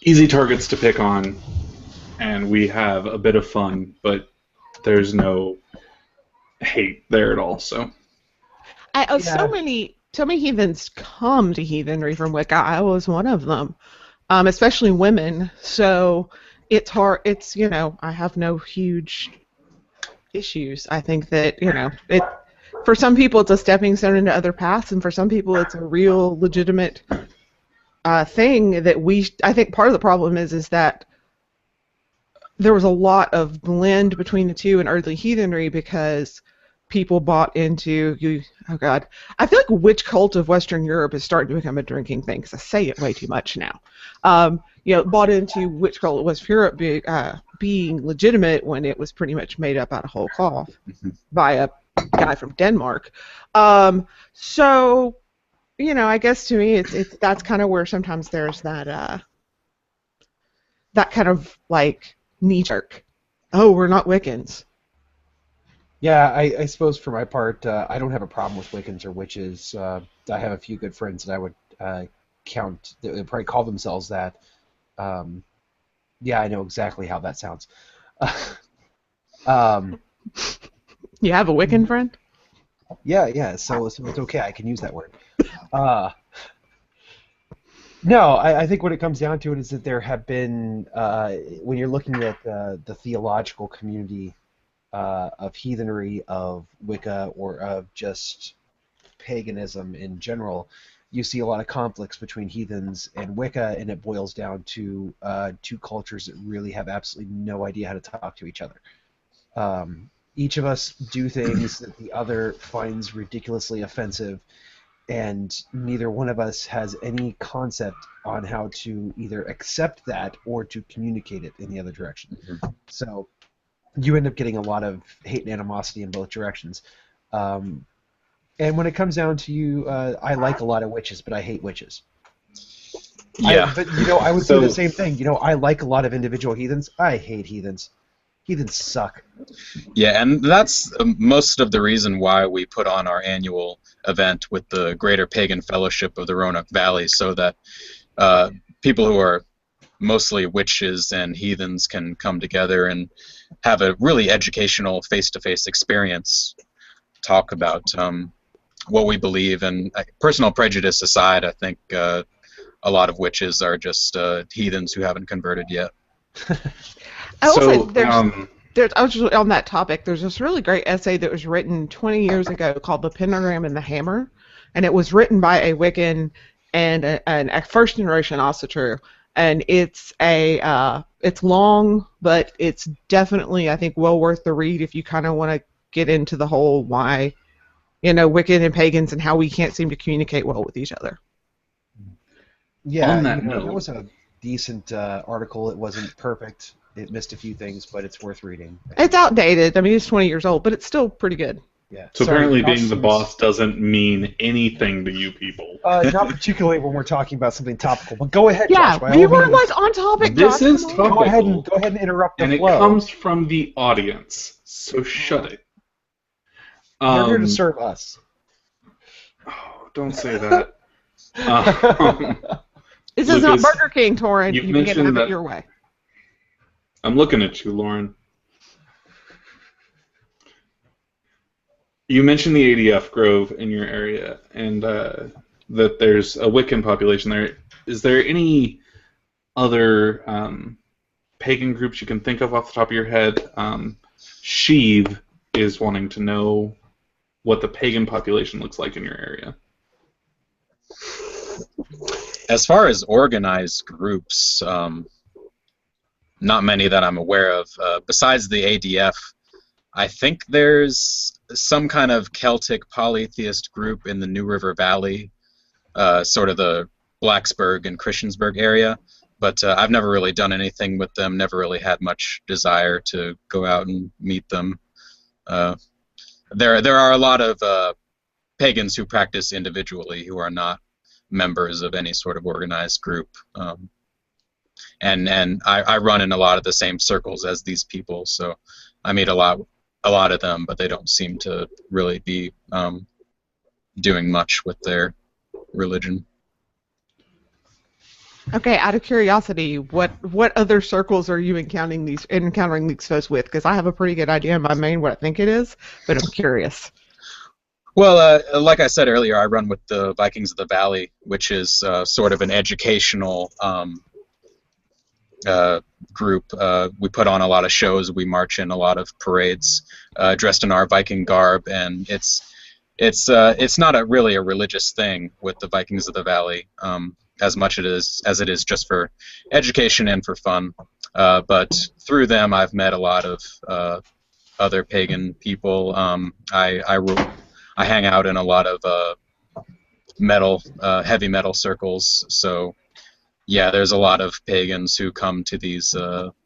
easy targets to pick on, and we have a bit of fun, but there's no hate there at all. So, so many heathens come to heathenry from Wicca. I was one of them, especially women. So it's hard. It's I have no huge issues. I think that it. For some people, it's a stepping stone into other paths, and for some people, it's a real legitimate thing that I think part of the problem is that there was a lot of blend between the two in early heathenry, because people bought into oh god, I feel like witch cult of Western Europe is starting to become a drinking thing, because I say it way too much now. Bought into witch cult of West Europe being legitimate when it was pretty much made up out of whole cloth by a guy from Denmark. So I guess to me it's that's kind of where sometimes there's that kind of like knee jerk. Oh, we're not Wiccans. Yeah, I suppose for my part, I don't have a problem with Wiccans or witches. I have a few good friends that I would count that would probably call themselves that. Yeah, I know exactly how that sounds. You have a Wiccan friend? Yeah. So it's okay. I can use that word. No, I think what it comes down to it is that there have been, when you're looking at the theological community of heathenry, of Wicca, or of just paganism in general, you see a lot of conflicts between heathens and Wicca, and it boils down to two cultures that really have absolutely no idea how to talk to each other. Each of us do things that the other finds ridiculously offensive, and neither one of us has any concept on how to either accept that or to communicate it in the other direction. Mm-hmm. So you end up getting a lot of hate and animosity in both directions. And when it comes down to you, I like a lot of witches, but I hate witches. Yeah. But I would say the same thing. I like a lot of individual heathens. I hate heathens. Heathens suck. Yeah, and that's most of the reason why we put on our annual event with the Greater Pagan Fellowship of the Roanoke Valley, so that people who are mostly witches and heathens can come together and have a really educational face-to-face experience, talk about what we believe. And personal prejudice aside, I think a lot of witches are just heathens who haven't converted yet. I was just on that topic. There's this really great essay that was written 20 years ago called "The Pentagram and the Hammer," and it was written by a Wiccan and a first generation Osseter. And it's it's long, but it's definitely, I think, well worth the read if you kind of want to get into the whole why, Wiccan and pagans and how we can't seem to communicate well with each other. Yeah, that was a decent article. It wasn't perfect. It missed a few things, but it's worth reading. It's outdated. I mean, it's 20 years old, but it's still pretty good. Yeah. So Sorry, apparently being the costumes- boss doesn't mean anything to you people. Not particularly when we're talking about something topical. But go ahead, Yeah, Josh. By we all were means. like on topic. This Josh, is come on. topical. Go ahead and interrupt the And flow. it comes from the audience, so shut it. They're here to serve us. Oh, don't say that. This is not Lucas, Burger King, Torrent. you've You can mentioned have that- it your way. I'm looking at you, Lauren. You mentioned the ADF Grove in your area, and that there's a Wiccan population there. Is there any other pagan groups you can think of off the top of your head? Sheev is wanting to know what the pagan population looks like in your area. As far as organized groups, not many that I'm aware of. Besides the ADF, I think there's some kind of Celtic polytheist group in the New River Valley, sort of the Blacksburg and Christiansburg area, but I've never really done anything with them, never really had much desire to go out and meet them. There are a lot of pagans who practice individually who are not members of any sort of organized group. And I run in a lot of the same circles as these people, so I meet a lot of them, but they don't seem to really be doing much with their religion. Okay, out of curiosity, what other circles are you encountering these folks with? Because I have a pretty good idea in my mind what I think it is, but I'm curious. Well, like I said earlier, I run with the Vikings of the Valley, which is sort of an educational group. We put on a lot of shows. We march in a lot of parades, dressed in our Viking garb, and it's not really a religious thing with the Vikings of the Valley, as much as it is just for education and for fun. But through them, I've met a lot of other pagan people. I hang out in a lot of heavy metal circles. So yeah, there's a lot of pagans who come to these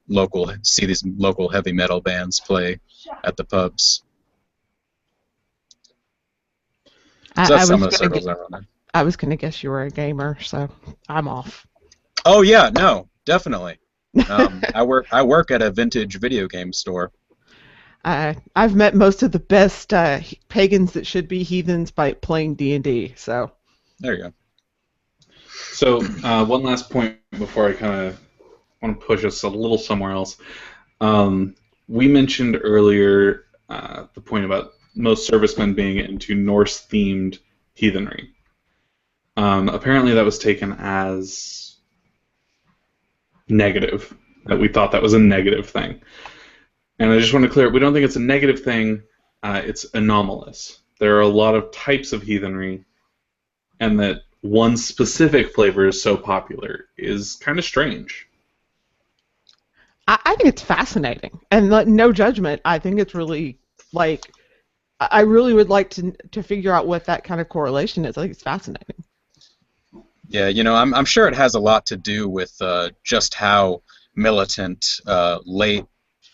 local heavy metal bands play at the pubs. So that's some of the circles I run in. I was going to guess you were a gamer, so I'm off. Oh yeah, no, definitely. I work at a vintage video game store. I've met most of the best pagans that should be heathens by playing D&D. So there you go. So one last point before I kind of want to push us a little somewhere else. We mentioned earlier the point about most servicemen being into Norse-themed heathenry. Apparently that was taken as negative, that we thought that was a negative thing. And I just want to clear up, we don't think it's a negative thing, it's anomalous. There are a lot of types of heathenry, and that one specific flavor is so popular is kind of strange. I think it's fascinating, and no judgment. I think it's really, I really would like to figure out what that kind of correlation is. I think it's fascinating. Yeah, I'm sure it has a lot to do with just how militant late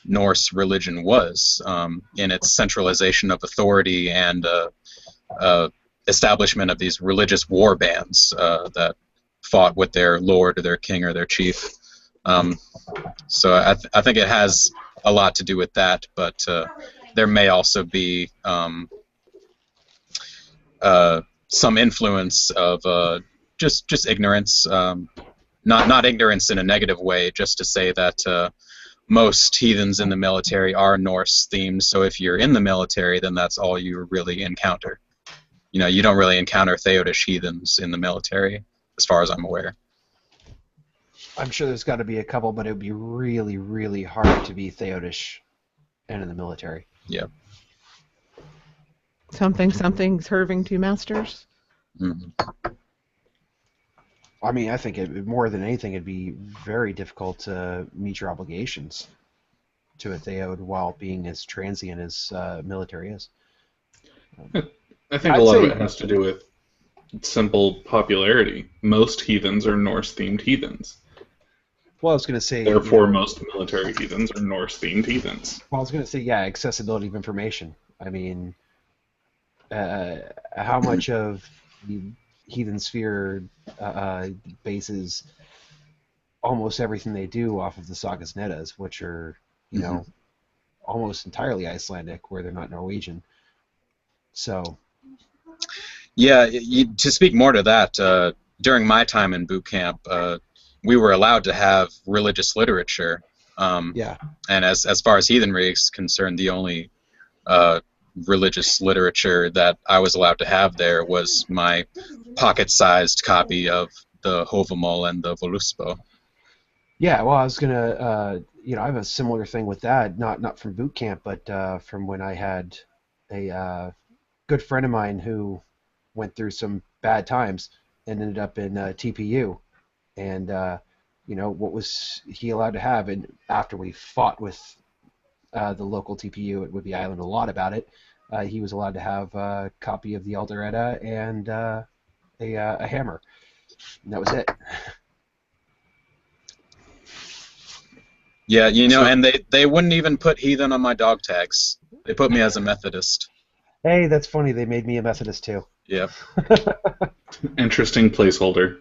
Norse religion was in its centralization of authority and establishment of these religious war bands that fought with their lord or their king or their chief. So I think it has a lot to do with that, but there may also be some influence of just ignorance, not ignorance in a negative way, just to say that most heathens in the military are Norse themed, so if you're in the military, then that's all you really encounter. You don't really encounter Theodish heathens in the military, as far as I'm aware. I'm sure there's got to be a couple, but it would be really, really hard to be Theodish and in the military. Yeah. Something serving two masters. Mm-hmm. I mean, I think more than anything, it'd be very difficult to meet your obligations to a Theod while being as transient as military is. I think a lot of it has to do with simple popularity. Most heathens are Norse-themed heathens. Well, I was going to say... Therefore, most military heathens are Norse-themed heathens. Well, I was going to say, yeah, accessibility of information. I mean, how much of the Heathen Sphere bases almost everything they do off of the Sagas Nettas, which are, you know, almost entirely Icelandic, where they're not Norwegian. So. Yeah, to speak more to that, during my time in boot camp, we were allowed to have religious literature. Yeah. And as far as heathenry is concerned, the only religious literature that I was allowed to have there was my pocket-sized copy of the Havamal and the Voluspo. Yeah, well, I was gonna, you know, I have a similar thing with that, not from boot camp, but from when I had a good friend of mine who went through some bad times and ended up in TPU, and you know, what was he allowed to have? And after we fought with the local TPU at Whidbey Island a lot about it, he was allowed to have a copy of the Elder Edda and a hammer, and that was it. Yeah, you know, and they wouldn't even put heathen on my dog tags. They put me as a Methodist. Hey, that's funny. They made me a Methodist too. Yeah. Interesting placeholder.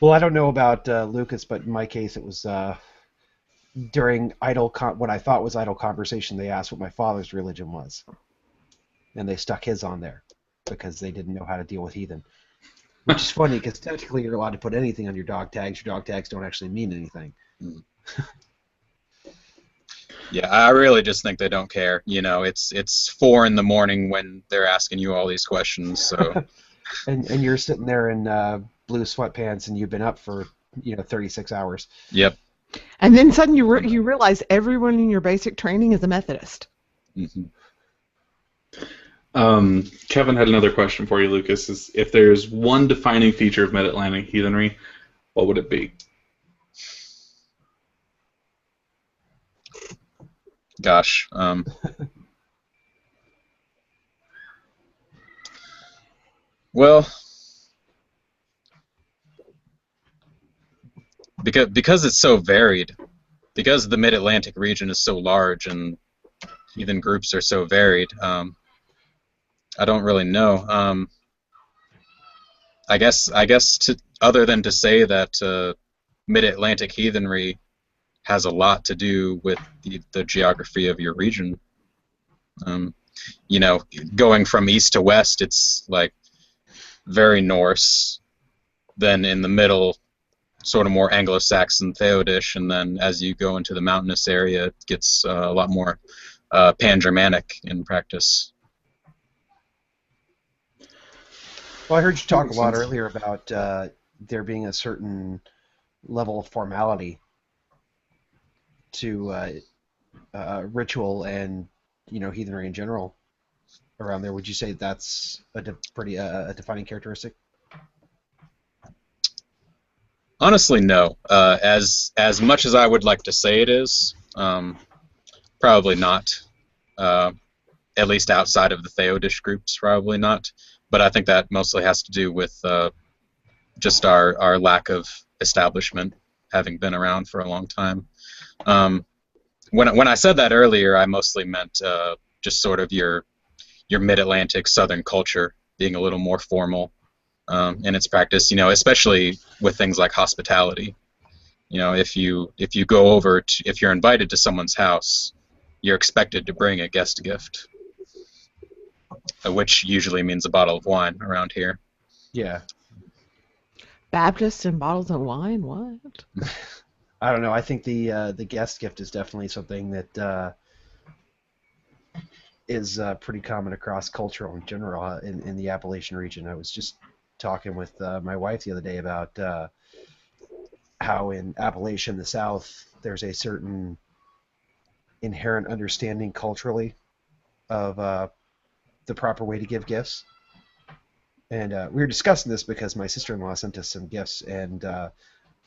Well, I don't know about Lukas, but in my case, it was during what I thought was idle conversation. They asked what my father's religion was, and they stuck his on there because they didn't know how to deal with heathen. Which is funny because technically you're allowed to put anything on your dog tags. Your dog tags don't actually mean anything. Yeah, I really just think they don't care. You know, it's 4 in the morning when they're asking you all these questions. So. and you're sitting there in blue sweatpants and you've been up for 36 hours. Yep. And then suddenly you realize everyone in your basic training is a Methodist. Mm-hmm. Kevin had another question for you, Lukas. Is if there's one defining feature of Mid-Atlantic Heathenry, what would it be? Gosh. Well, because it's so varied, because the Mid-Atlantic region is so large and heathen groups are so varied, I don't really know. I guess other than to say that Mid-Atlantic heathenry has a lot to do with the geography of your region. You know, going from east to west, it's like very Norse. Then in the middle, sort of more Anglo-Saxon Theodish, and then as you go into the mountainous area, it gets a lot more Pan-Germanic in practice. Well, I heard you talk a lot earlier about there being a certain level of formality to ritual and heathenry in general around there. Would you say that's a defining characteristic? Honestly, no. As much as I would like to say it is, probably not. At least outside of the Theodish groups, probably not. But I think that mostly has to do with just our lack of establishment, having been around for a long time. When I said that earlier, I mostly meant just sort of your Mid-Atlantic Southern culture being a little more formal in its practice. Especially with things like hospitality. If you go over if you're invited to someone's house, you're expected to bring a guest gift, which usually means a bottle of wine around here. Yeah. Baptists and bottles of wine? What? I don't know. I think the guest gift is definitely something that is pretty common across cultural in general in the Appalachian region. I was just talking with my wife the other day about how in Appalachia in the South there's a certain inherent understanding culturally of the proper way to give gifts. And we were discussing this because my sister-in-law sent us some gifts and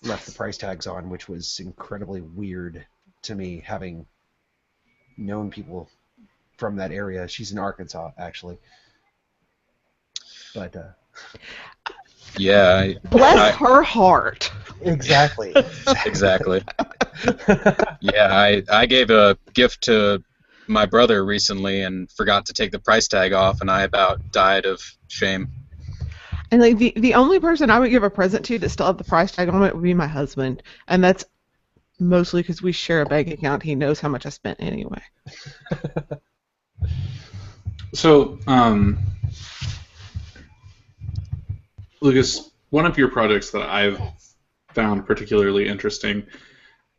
left the price tags on, which was incredibly weird to me, having known people from that area. She's in Arkansas, actually. But yeah, bless her heart. Exactly. Exactly. Yeah, I gave a gift to my brother recently and forgot to take the price tag off, and I about died of shame. And like the only person I would give a present to that still have the price tag on it would be my husband, and that's mostly because we share a bank account. He knows how much I spent anyway. So, Lucas, one of your projects that I've found particularly interesting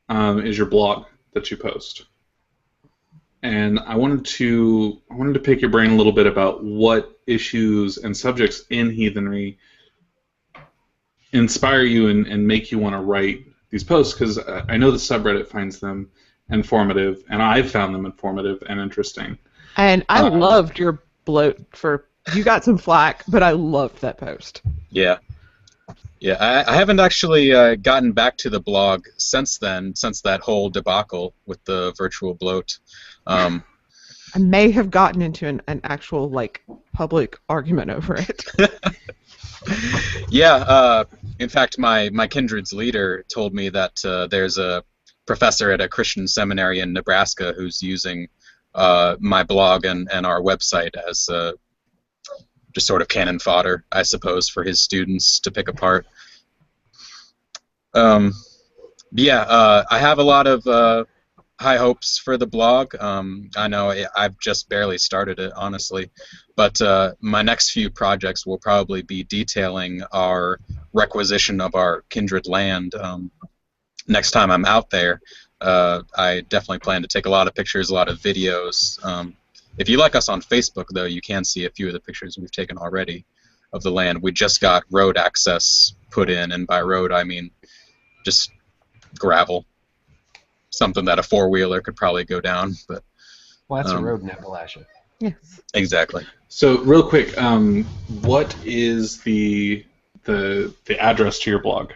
is your blog that you post, and I wanted to pick your brain a little bit about what issues and subjects in heathenry inspire you and make you want to write these posts, because I know the subreddit finds them informative, and I've found them informative and interesting. And I loved your bloat you got some flack, but I loved that post. Yeah. Yeah, I haven't actually gotten back to the blog since then, since that whole debacle with the virtual bloat. I may have gotten into an actual public argument over it. Yeah, in fact, my Kindred's leader told me that there's a professor at a Christian seminary in Nebraska who's using my blog and our website as just sort of cannon fodder, I suppose, for his students to pick apart. Yeah, I have a lot of high hopes for the blog. I know I've just barely started it, honestly, but my next few projects will probably be detailing our requisition of our Kindred land. Next time I'm out there, I definitely plan to take a lot of pictures, a lot of videos. If you like us on Facebook, though, you can see a few of the pictures we've taken already of the land. We just got road access put in, and by road I mean just gravel. Something that a four-wheeler could probably go down, but well, that's a road in Appalachia. Yes. Exactly. So, real quick, what is the address to your blog?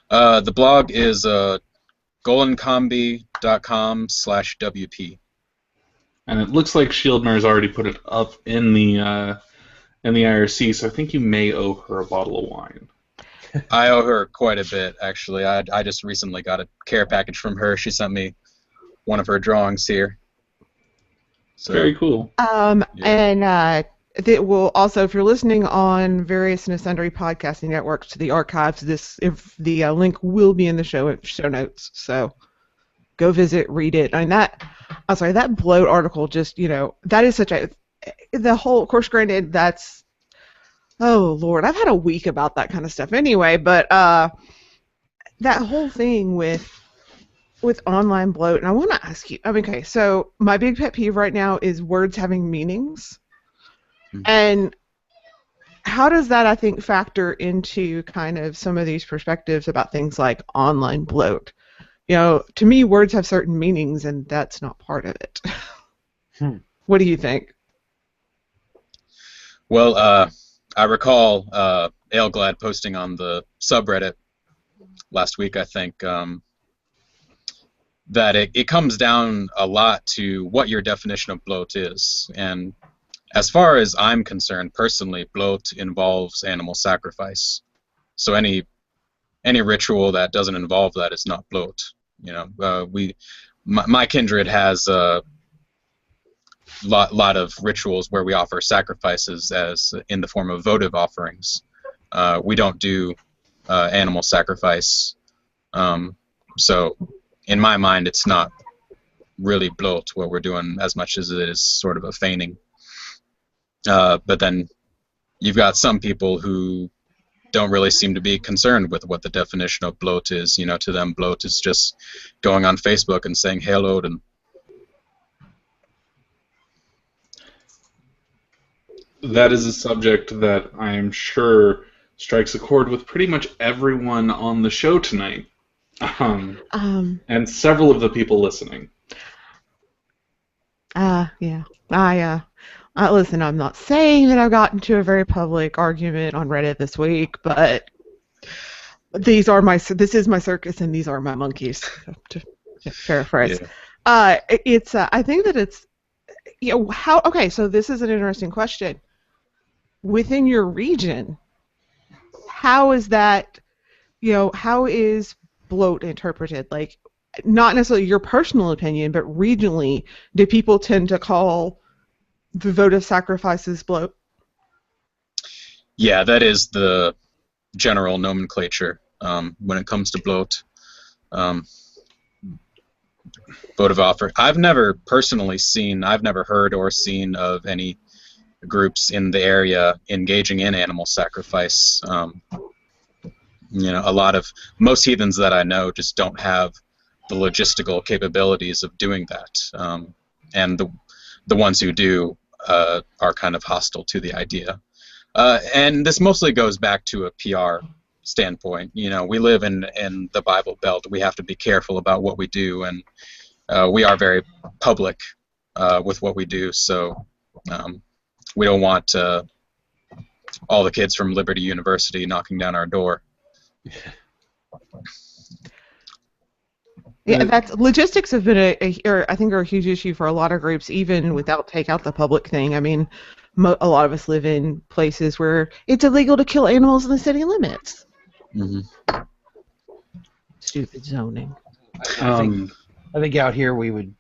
The blog is gollinkambi.com/WP. And it looks like Shieldner's already put it up in the IRC, so I think you may owe her a bottle of wine. I owe her quite a bit, actually. I just recently got a care package from her. She sent me one of her drawings here. So, very cool. Yeah. And that will also, if you're listening on various and sundry podcasting networks to the archives, the link will be in the show notes. So go visit, read it. And that bloat article just, that is the whole, of course, granted, that's, oh Lord, I've had a week about that kind of stuff anyway, but that whole thing with online bloat, and I want to ask you, okay, so my big pet peeve right now is words having meanings. And how does that, I think, factor into kind of some of these perspectives about things like online bloat? To me, words have certain meanings, and that's not part of it. What do you think? Well, I recall Aleglad posting on the subreddit last week, I think, that it comes down a lot to what your definition of bloat is. And as far as I'm concerned, personally, bloat involves animal sacrifice. So any ritual that doesn't involve that is not bloat. My Kindred has a lot of rituals where we offer sacrifices as in the form of votive offerings. We don't do animal sacrifice. So in my mind, it's not really bloat what we're doing as much as it is sort of a feigning. But then you've got some people who don't really seem to be concerned with what the definition of bloat is. To them, bloat is just going on Facebook and saying, "Hail Odin." That is a subject that I am sure strikes a chord with pretty much everyone on the show tonight, and several of the people listening. Yeah. Listen, I'm not saying that I've gotten into a very public argument on Reddit this week, but this is my circus and these are my monkeys, to paraphrase. Yeah. I think that it's, okay, so this is an interesting question. Within your region, how is that, how is bloat interpreted? Like, not necessarily your personal opinion, but regionally, do people tend to call the votive sacrifices bloat? Yeah, that is the general nomenclature when it comes to bloat. Votive offer. I've never personally seen, I've never heard or seen of any groups in the area engaging in animal sacrifice. You know, most heathens that I know just don't have the logistical capabilities of doing that, and the ones who do are kind of hostile to the idea. And this mostly goes back to a PR standpoint. You know, we live in the Bible Belt. We have to be careful about what we do, and we are very public with what we do. So we don't want all the kids from Liberty University knocking down our door. Yeah, logistics have been I think are a huge issue for a lot of groups, even without take out the public thing. I mean, a lot of us live in places where it's illegal to kill animals in the city limits. Mm-hmm. Stupid zoning. I think out here we would,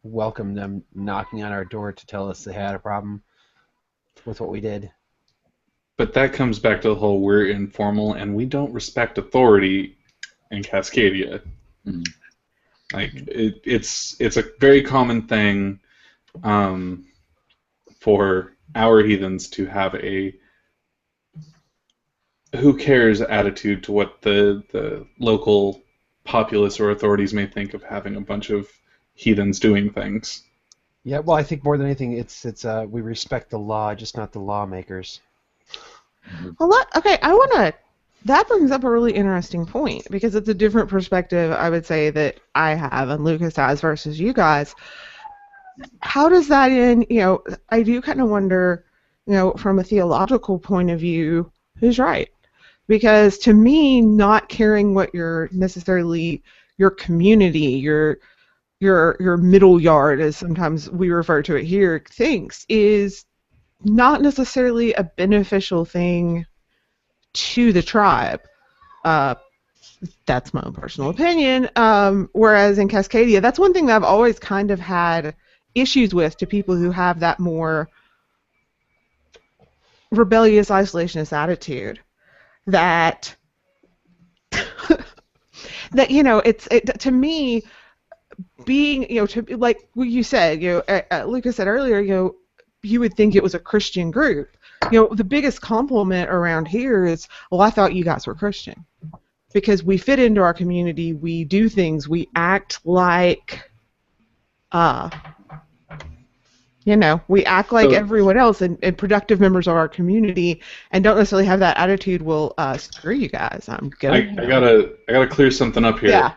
welcome them knocking on our door to tell us they had a problem with what we did. But that comes back to the whole we're informal and we don't respect authority in Cascadia. Mm-hmm. Like it's a very common thing for our heathens to have a who cares attitude to what the local populace or authorities may think of having a bunch of heathens doing things. Yeah, well, I think more than anything, it's we respect the law, just not the lawmakers. Okay, that brings up a really interesting point, because it's a different perspective, I would say, that I have and Lukas has versus you guys. How does that I do kind of wonder, from a theological point of view, who's right? Because to me, not caring what your community, your middle yard, as sometimes we refer to it here, thinks is not necessarily a beneficial thing to the tribe. That's my own personal opinion. Whereas in Cascadia, that's one thing that I've always kind of had issues with, to people who have that more rebellious, isolationist attitude. That to me, being like you said, Lukas said earlier, you would think it was a Christian group. The biggest compliment around here is, well, I thought you guys were Christian, because we fit into our community, we do things, we act like, we act like everyone else and productive members of our community, and don't necessarily have that attitude. Well, screw you guys, I'm good. I gotta clear something up here.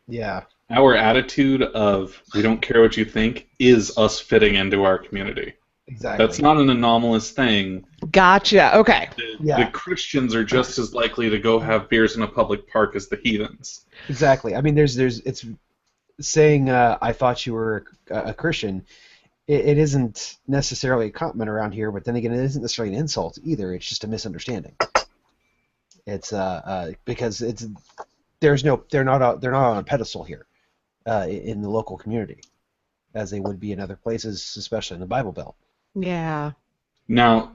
Yeah. Our attitude of we don't care what you think is us fitting into our community. Exactly. That's not an anomalous thing. Gotcha. Okay. The Christians are just as likely to go have beers in a public park as the heathens. Exactly. I mean, it's saying I thought you were a Christian. It isn't necessarily a compliment around here, but then again, it isn't necessarily an insult either. It's just a misunderstanding. It's because they're not on a pedestal here in the local community, as they would be in other places, especially in the Bible Belt. Yeah. Now,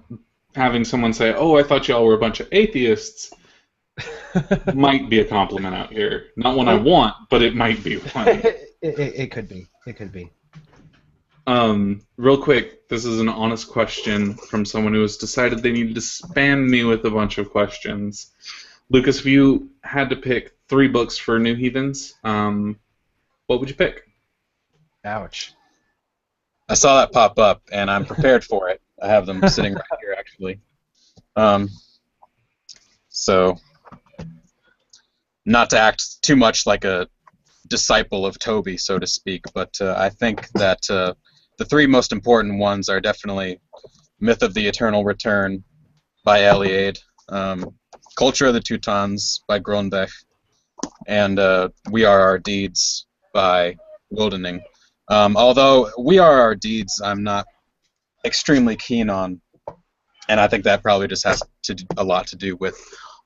having someone say, "Oh, I thought y'all were a bunch of atheists," might be a compliment out here. Not one I want, but it might be one. It could be. It could be. Real quick, this is an honest question from someone who has decided they needed to spam me with a bunch of questions. Lukas, if you had to pick 3 books for new heathens, what would you pick? Ouch. I saw that pop up, and I'm prepared for it. I have them sitting right here, actually. So, not to act too much like a disciple of Toby, so to speak, but I think that the 3 most important ones are definitely Myth of the Eternal Return by Eliade, Culture of the Teutons by Gronbech, and We Are Our Deeds by Wildening. Although We Are Our Deeds I'm not extremely keen on, and I think that probably just has a lot to do with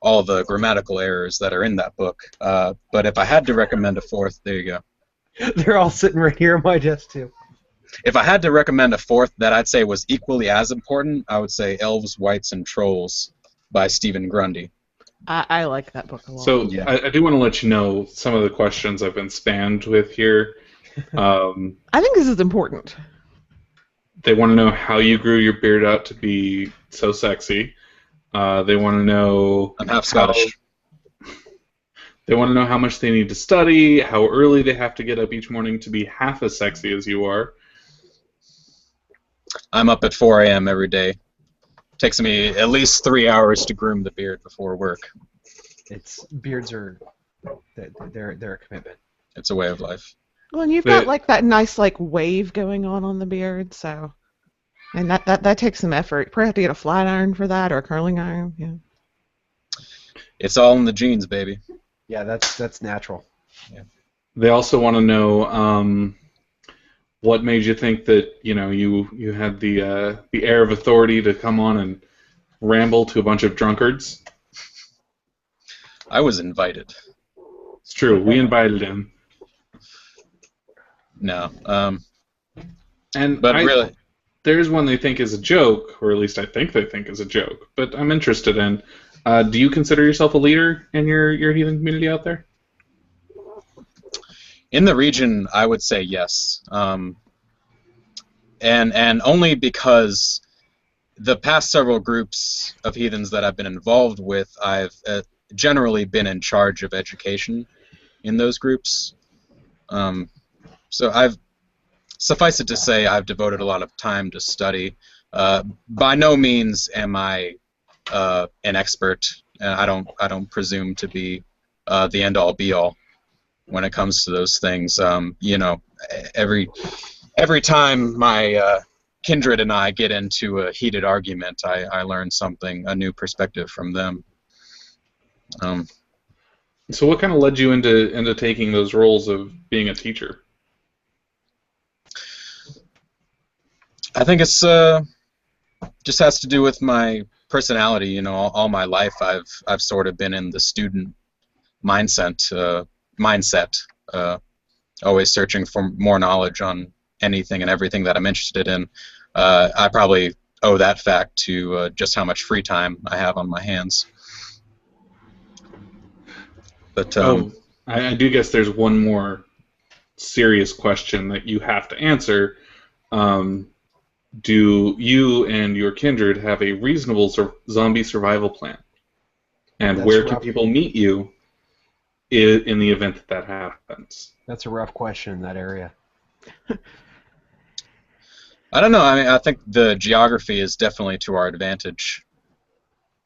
all the grammatical errors that are in that book. But if I had to recommend a fourth, there you go. They're all sitting right here on my desk too. If I had to recommend a fourth that I'd say was equally as important, I would say Elves, Wights, and Trolls by Stephen Grundy. I like that book a lot. So Yeah. I do want to let you know some of the questions I've been spammed with here. I think this is important. They want to know how you grew your beard out to be so sexy. They want to know. I'm half Scottish. They want to know how much they need to study, how early they have to get up each morning to be half as sexy as you are. I'm up at 4 a.m. every day. Takes me at least 3 hours to groom the beard before work. Beards are they're a commitment. It's a way of life. Well, and you've got like that nice like wave going on the beard, so and that takes some effort. You probably have to get a flat iron for that or a curling iron. Yeah. It's all in the genes, baby. Yeah, that's natural. Yeah. They also want to know what made you think that you had the air of authority to come on and ramble to a bunch of drunkards. I was invited. It's true. We invited him. No. But really, there's one they think is a joke, or at least I think they think is a joke. But I'm interested in. Do you consider yourself a leader in your heathen community out there? In the region, I would say yes. And only because the past several groups of heathens that I've been involved with, I've generally been in charge of education in those groups. So suffice it to say, I've devoted a lot of time to study. By no means am I an expert. I don't presume to be the end-all, be-all when it comes to those things. Every time my kindred and I get into a heated argument, I learn a new perspective from them. So what kind of led you into taking those roles of being a teacher? I think it's just has to do with my personality. All my life I've sort of been in the student mindset, always searching for more knowledge on anything and everything that I'm interested in. I probably owe that fact to just how much free time I have on my hands. But I do guess there's one more serious question that you have to answer. Do you and your kindred have a reasonable zombie survival plan? And That's where rough. can people meet you in the event that happens? That's a rough question in that area. I don't know. I mean, I think the geography is definitely to our advantage.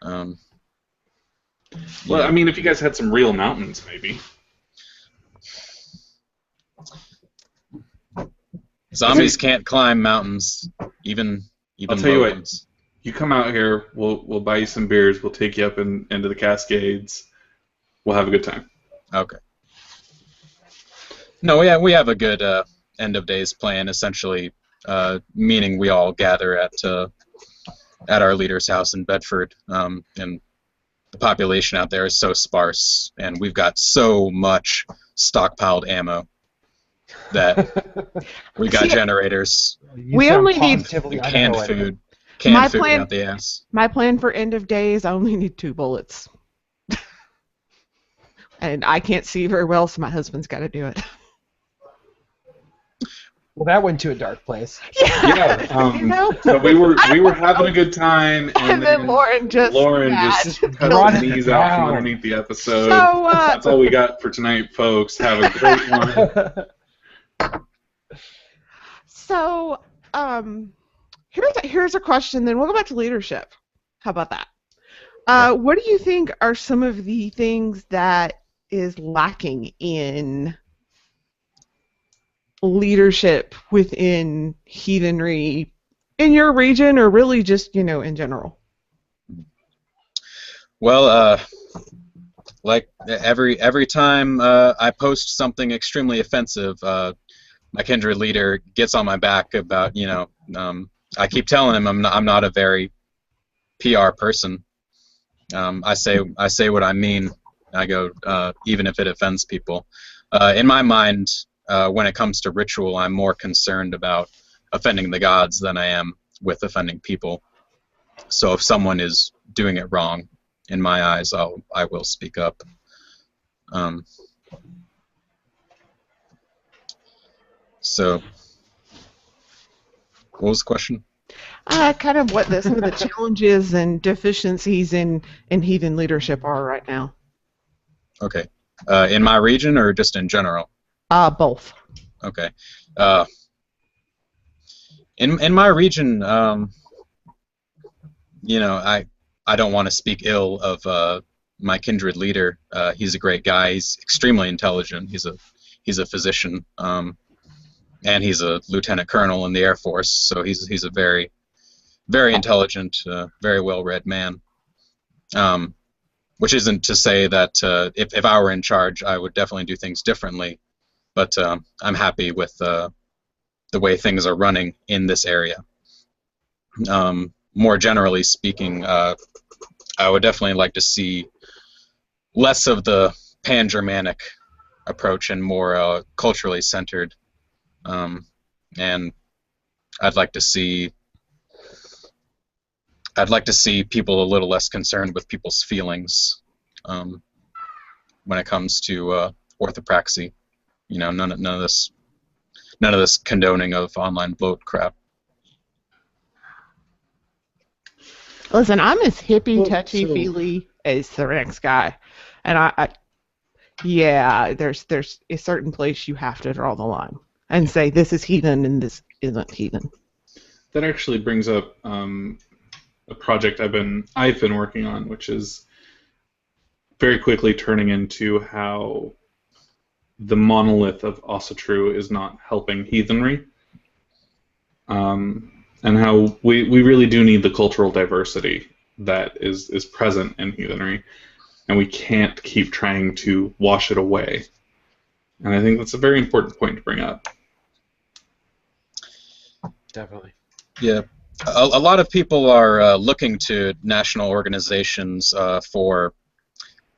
Well, I mean, if you guys had some real mountains, maybe. Zombies can't climb mountains, even I'll tell you low what. ones. You come out here, we'll buy you some beers, we'll take you up into the Cascades, we'll have a good time. Okay. No, we have a good end of days plan. Essentially, meaning we all gather at our leader's house in Bedford, and the population out there is so sparse, and we've got so much stockpiled ammo that we got generators, We only need canned food out the ass. My plan for end of days, I only need 2 bullets. And I can't see very well, so my husband's got to do it. Well, that went to a dark place. Yeah. So we were having a good time, And then Lauren just cut the knees out from underneath the episode. So, that's all we got for tonight, folks. Have a great one. So, here's a question. Then we'll go back to leadership. How about that? What do you think are some of the things that is lacking in leadership within heathenry in your region, or really just in general? Well, like every time I post something extremely offensive, my kindred leader gets on my back about I keep telling him I'm not a very PR person, I say what I mean. I go even if it offends people. In my mind, when it comes to ritual, I'm more concerned about offending the gods than I am with offending people. So if someone is doing it wrong, in my eyes, I will speak up. So, what was the question? Kind of what some of the challenges and deficiencies in heathen leadership are right now. Okay. In my region or just in general? Both. Okay. In my region, you know, I don't want to speak ill of my Kindred leader. He's a great guy. He's extremely intelligent. He's a physician, and he's a lieutenant colonel in the Air Force. So he's a very, very intelligent, very well-read man. Which isn't to say that if I were in charge, I would definitely do things differently. But I'm happy with the way things are running in this area. More generally speaking, I would definitely like to see less of the pan-Germanic approach and more culturally centered. And I'd like to see people a little less concerned with people's feelings when it comes to orthopraxy. You know, none of this condoning of online bloat crap. Listen, I'm as hippie, touchy-feely as the next guy, and yeah, there's a certain place you have to draw the line and say this is heathen and this isn't heathen. That actually brings up a project I've been working on, which is very quickly turning into how the monolith of Asatru is not helping heathenry. And how we really do need the cultural diversity that is present in heathenry, and we can't keep trying to wash it away. And I think that's a very important point to bring up. Definitely. Yeah. A lot of people are looking to national organizations for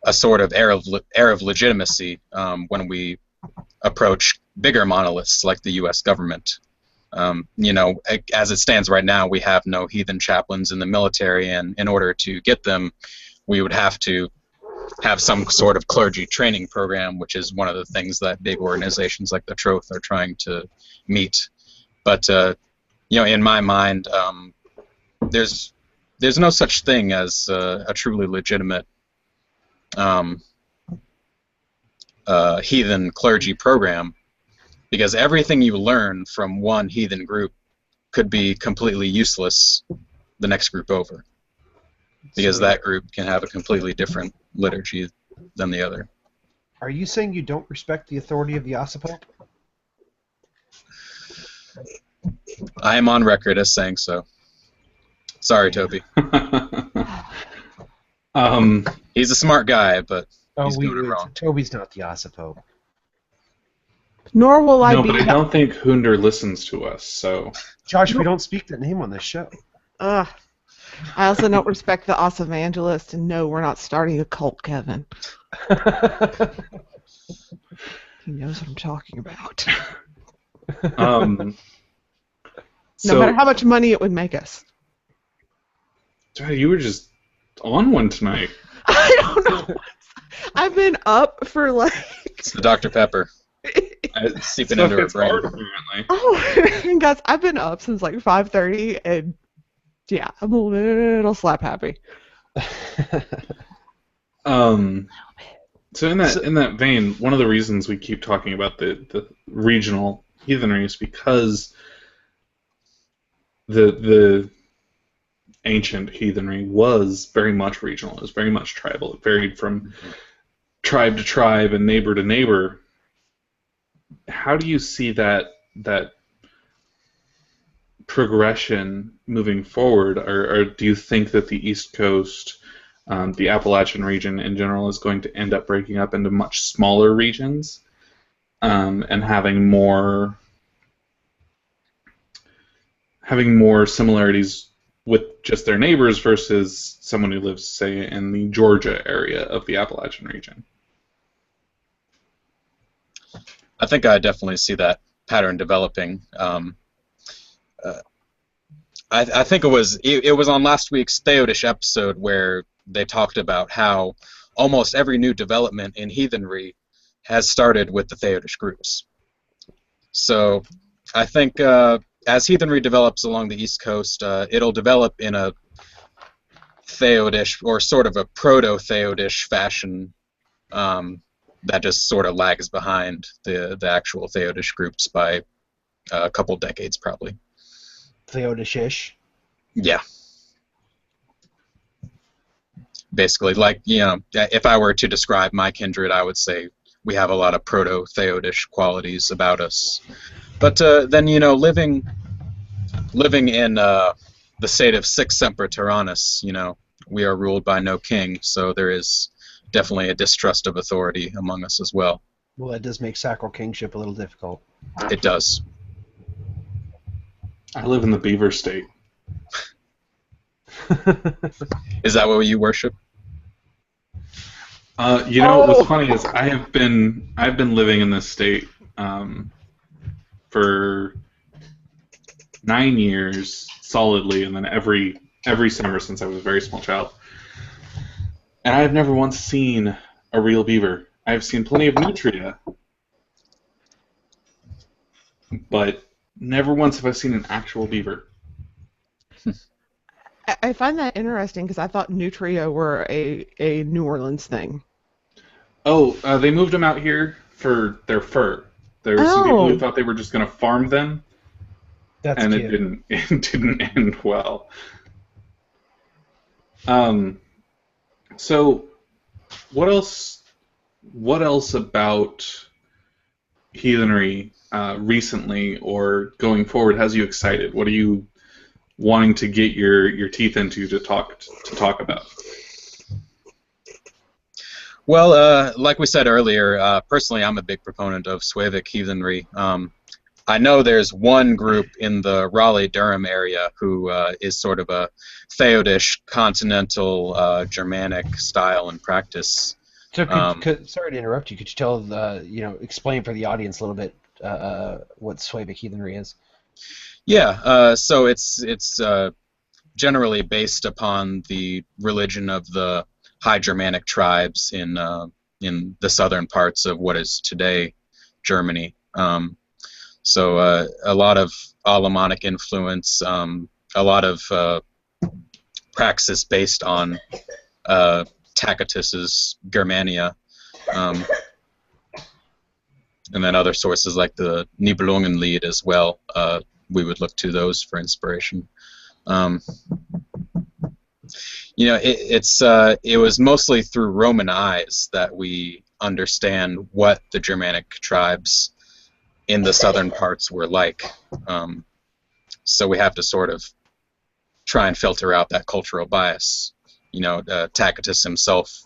a sort of air of legitimacy when we approach bigger monoliths like the U.S. government. You know, as it stands right now, we have no heathen chaplains in the military, and in order to get them, we would have to have some sort of clergy training program, which is one of the things that big organizations like the Troth are trying to meet. But you know, in my mind, there's no such thing as a truly legitimate heathen clergy program, because everything you learn from one heathen group could be completely useless the next group over, because that group can have a completely different liturgy than the other. Are you saying you don't respect the authority of the Ossipope? I am on record as saying so. Sorry, Toby. He's a smart guy, but he's doing it wrong. Toby's not the Ossipope. Nor will I be. No, but I don't think Hunder listens to us, so... Josh, we don't speak that name on this show. I also don't respect the Os Evangelist, and no, we're not starting a cult, Kevin. He knows what I'm talking about. No matter how much money it would make us. You were just on one tonight. I don't know. I've been up for like... It's the Dr. Pepper. It's seeping into her brain. Hard, apparently. Oh, guys, I've been up since like 5:30, and yeah, I'm a little slap happy. So in that vein, one of the reasons we keep talking about the regional heathenry is because the ancient heathenry was very much regional. It was very much tribal. It varied from tribe to tribe and neighbor to neighbor. How do you see that progression moving forward, or do you think that the East Coast, the Appalachian region in general, is going to end up breaking up into much smaller regions and having more similarities with just their neighbors versus someone who lives, say, in the Georgia area of the Appalachian region? I think I definitely see that pattern developing. I think it was on last week's Theodish episode where they talked about how almost every new development in heathenry has started with the Theodish groups. So I think as heathenry develops along the East Coast, it'll develop in a Theodish or sort of a proto-Theodish fashion that just sort of lags behind the actual Theodish groups by a couple decades, probably. Theodish-ish. Yeah. Basically, like, if I were to describe my kindred, I would say we have a lot of proto-Theodish qualities about us. But then, living in the state of Sic Semper Tyrannis, we are ruled by no king, so there is definitely a distrust of authority among us as well. Well, that does make sacral kingship a little difficult. It does. I live in the Beaver State. Is that what you worship? What's funny is I've been living in this state for 9 years solidly, and then every summer since I was a very small child. And I've never once seen a real beaver. I've seen plenty of nutria, but never once have I seen an actual beaver. I find that interesting because I thought nutria were a New Orleans thing. Oh, they moved them out here for their fur. There were some people who thought they were just going to farm them, and cute. It didn't end well. So, what else about heathenry recently or going forward has you excited? What are you wanting to get your teeth into to talk about? Well, like we said earlier, personally, I'm a big proponent of Sueic heathenry. I know there's one group in the Raleigh-Durham area who is sort of a Theodish, continental, Germanic style and practice. So, sorry to interrupt you. Could you tell explain for the audience a little bit what Sueic heathenry is? Yeah. So it's generally based upon the religion of the High Germanic tribes in the southern parts of what is today Germany. So a lot of Alemannic influence, a lot of praxis based on Tacitus's Germania, and then other sources like the Nibelungenlied as well. We would look to those for inspiration. It was mostly through Roman eyes that we understand what the Germanic tribes in the southern parts were like. So we have to sort of try and filter out that cultural bias. Tacitus himself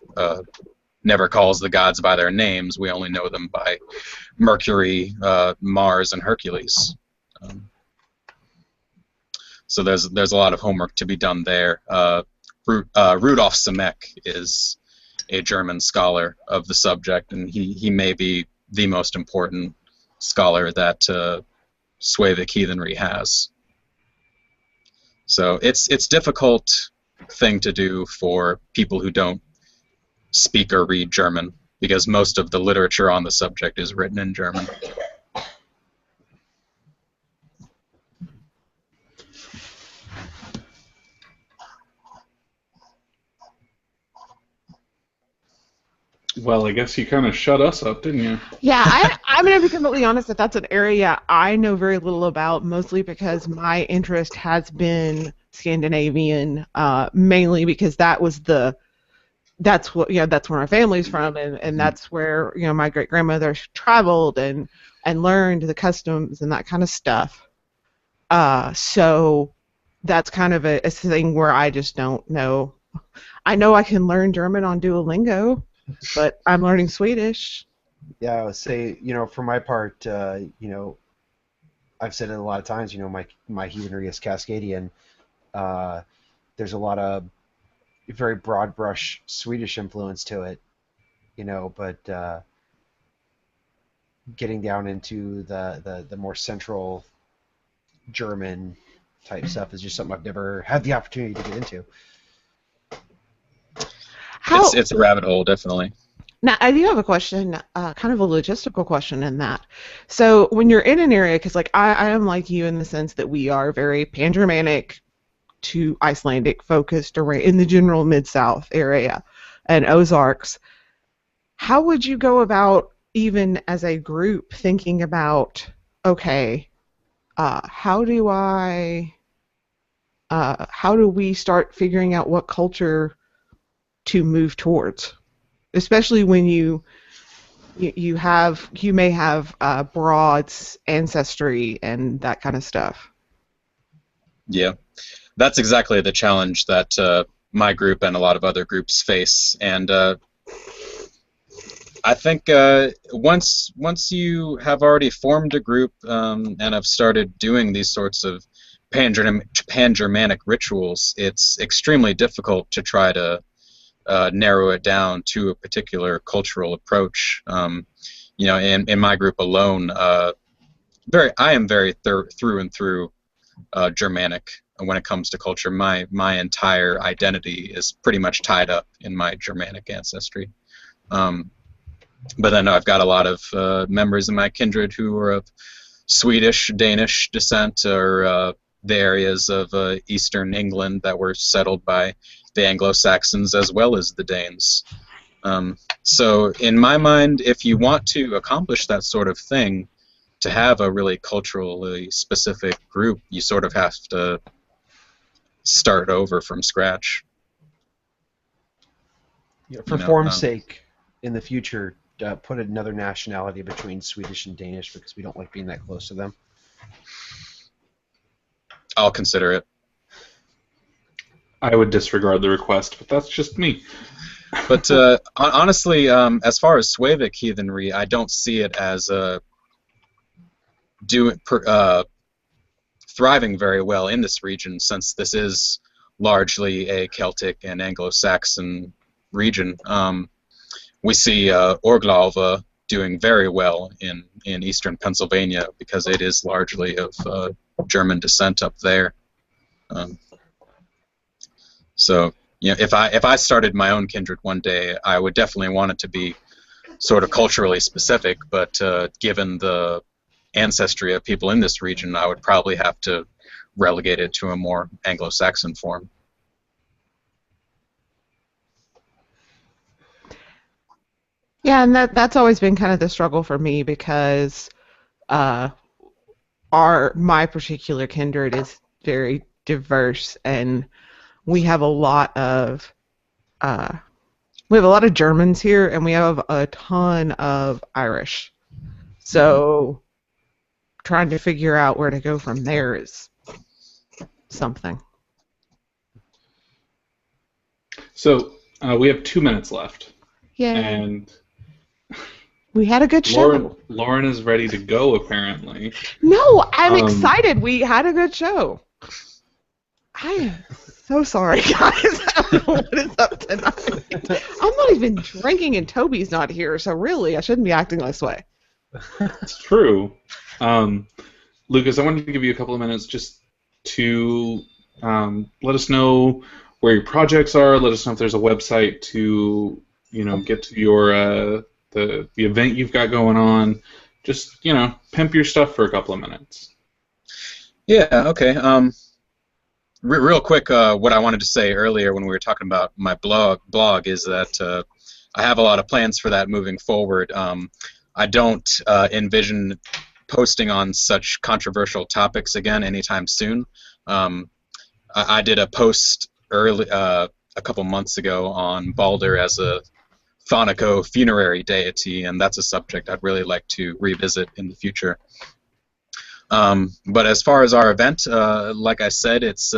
never calls the gods by their names. We only know them by Mercury, Mars, and Hercules. So there's a lot of homework to be done there. Rudolf Sueic is a German scholar of the subject, and he may be the most important scholar that Sueic heathenry has. So it's difficult thing to do for people who don't speak or read German, because most of the literature on the subject is written in German. Well, I guess you kind of shut us up, didn't you? Yeah, I'm going to be completely honest that that's an area I know very little about, mostly because my interest has been Scandinavian, mainly because that's where my family's from, and that's where my great grandmother traveled and learned the customs and that kind of stuff. So that's kind of a thing where I just don't know. I know I can learn German on Duolingo, but I'm learning Swedish. Yeah, I would say, for my part, I've said it a lot of times, my heathenry is Cascadian. There's a lot of very broad brush Swedish influence to it, but getting down into the more central German type stuff is just something I've never had the opportunity to get into. It's a rabbit hole, definitely. Now, I do have a question, kind of a logistical question in that. So when you're in an area, because like I am like you in the sense that we are very Pan-Germanic to Icelandic focused in the general Mid-South area and Ozarks, how would you go about, even as a group, thinking about, okay, how do we start figuring out what culture to move towards? Especially when you may have broad ancestry and that kind of stuff. Yeah, that's exactly the challenge that my group and a lot of other groups face. And I think once you have already formed a group and have started doing these sorts of Pan-Germanic rituals, it's extremely difficult to try to narrow it down to a particular cultural approach. In my group alone, I am very through and through Germanic when it comes to culture. My entire identity is pretty much tied up in my Germanic ancestry. But then I've got a lot of members of my kindred who are of Swedish, Danish descent, or the areas of eastern England that were settled by the Anglo-Saxons as well as the Danes. So in my mind, if you want to accomplish that sort of thing, to have a really culturally specific group, you sort of have to start over from scratch. Yeah, for form's sake, in the future, put another nationality between Swedish and Danish, because we don't like being that close to them. I'll consider it. I would disregard the request, but that's just me. But honestly, as far as Sueic heathenry, I don't see it as thriving very well in this region, since this is largely a Celtic and Anglo-Saxon region. We see Orglava doing very well in eastern Pennsylvania because it is largely of German descent up there. So, if I started my own kindred one day, I would definitely want it to be sort of culturally specific, but given the ancestry of people in this region, I would probably have to relegate it to a more Anglo-Saxon form. Yeah, and that's always been kind of the struggle for me, because my particular kindred is very diverse, and we have a lot of Germans here, and we have a ton of Irish. So trying to figure out where to go from there is something. So we have 2 minutes left. Yay. And we had a good show. Lauren is ready to go, apparently. No, I'm excited. We had a good show. I am so sorry, guys. I don't know what is up tonight. I'm not even drinking, and Toby's not here, so really, I shouldn't be acting this way. It's true. Lukas, I wanted to give you a couple of minutes just to let us know where your projects are. Let us know if there's a website to, get to your the event you've got going on. Just, pimp your stuff for a couple of minutes. Yeah. Okay. Real quick, what I wanted to say earlier when we were talking about my blog is that I have a lot of plans for that moving forward. I don't envision posting on such controversial topics again anytime soon. I did a post a couple months ago on Balder as a Thonico funerary deity, and that's a subject I'd really like to revisit in the future. But as far as our event, like I said, it's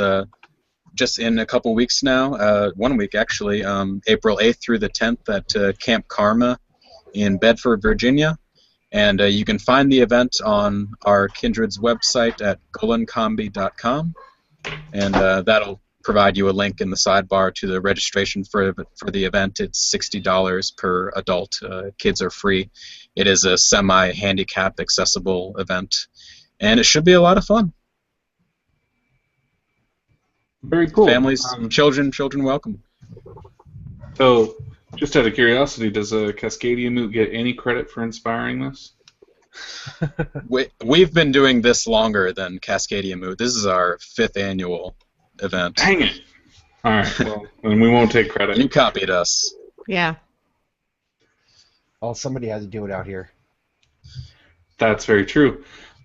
just in a couple weeks now, 1 week actually, April 8th through the 10th at Camp Karma in Bedford, Virginia. And you can find the event on our Kindred's website at gollinkambi.com. and that'll provide you a link in the sidebar to the registration for the event. It's $60 per adult. Kids are free. It is a semi-handicap accessible event, and it should be a lot of fun. Very cool. Families, children welcome. So, just out of curiosity, does Cascadia Moot get any credit for inspiring this? We've been doing this longer than Cascadia Moot. This is our 5th annual event. Dang it! All right, well, then we won't take credit. You copied us. Yeah. Well, somebody has to do it out here. That's very true.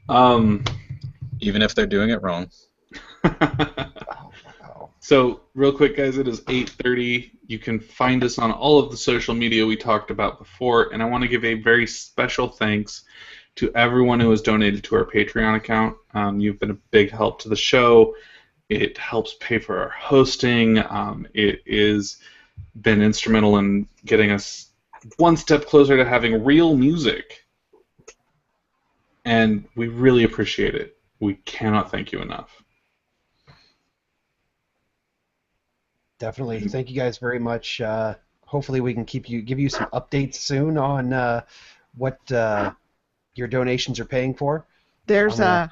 Even if they're doing it wrong. So, real quick, guys, it is 8:30. You can find us on all of the social media we talked about before, and I want to give a very special thanks to everyone who has donated to our Patreon account. You've been a big help to the show. It helps pay for our hosting. It has been instrumental in getting us one step closer to having real music, and we really appreciate it. We cannot thank you enough. Definitely. Thank you guys very much. Hopefully we can give you some updates soon on what your donations are paying for. There's I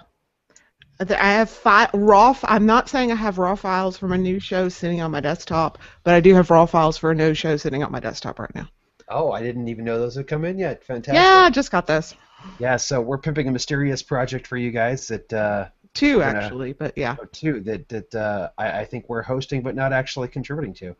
have I'm not saying I have raw files from a new show sitting on my desktop, but I do have raw files for a new show sitting on my desktop right now. Oh, I didn't even know those had come in yet. Fantastic. Yeah, I just got this. Yeah, so we're pimping a mysterious project for you guys that... Two, actually, but yeah. Two that I think we're hosting but not actually contributing to.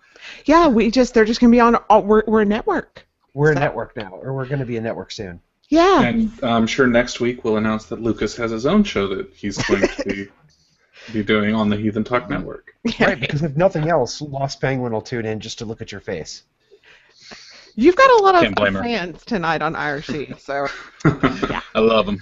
Yeah, they're just going to be on, we're a network. We're a network now, or we're going to be a network soon. Yeah. And I'm sure next week we'll announce that Lukas has his own show that he's going to be doing on the Heathen Talk Network. Right, because if nothing else, Lost Penguin will tune in just to look at your face. You've got a lot of fans tonight on IRC, so yeah. I love them.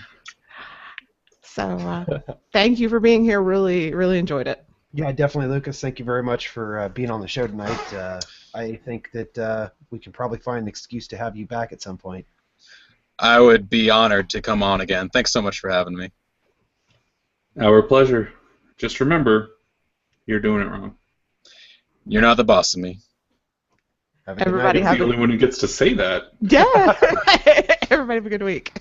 So thank you for being here. Really, really enjoyed it. Yeah, definitely, Lukas. Thank you very much for being on the show tonight. I think that we can probably find an excuse to have you back at some point. I would be honored to come on again. Thanks so much for having me. Our pleasure. Just remember, you're doing it wrong. You're not the boss of me. Everybody have the only one who gets to say that. Yeah. Everybody have a good week.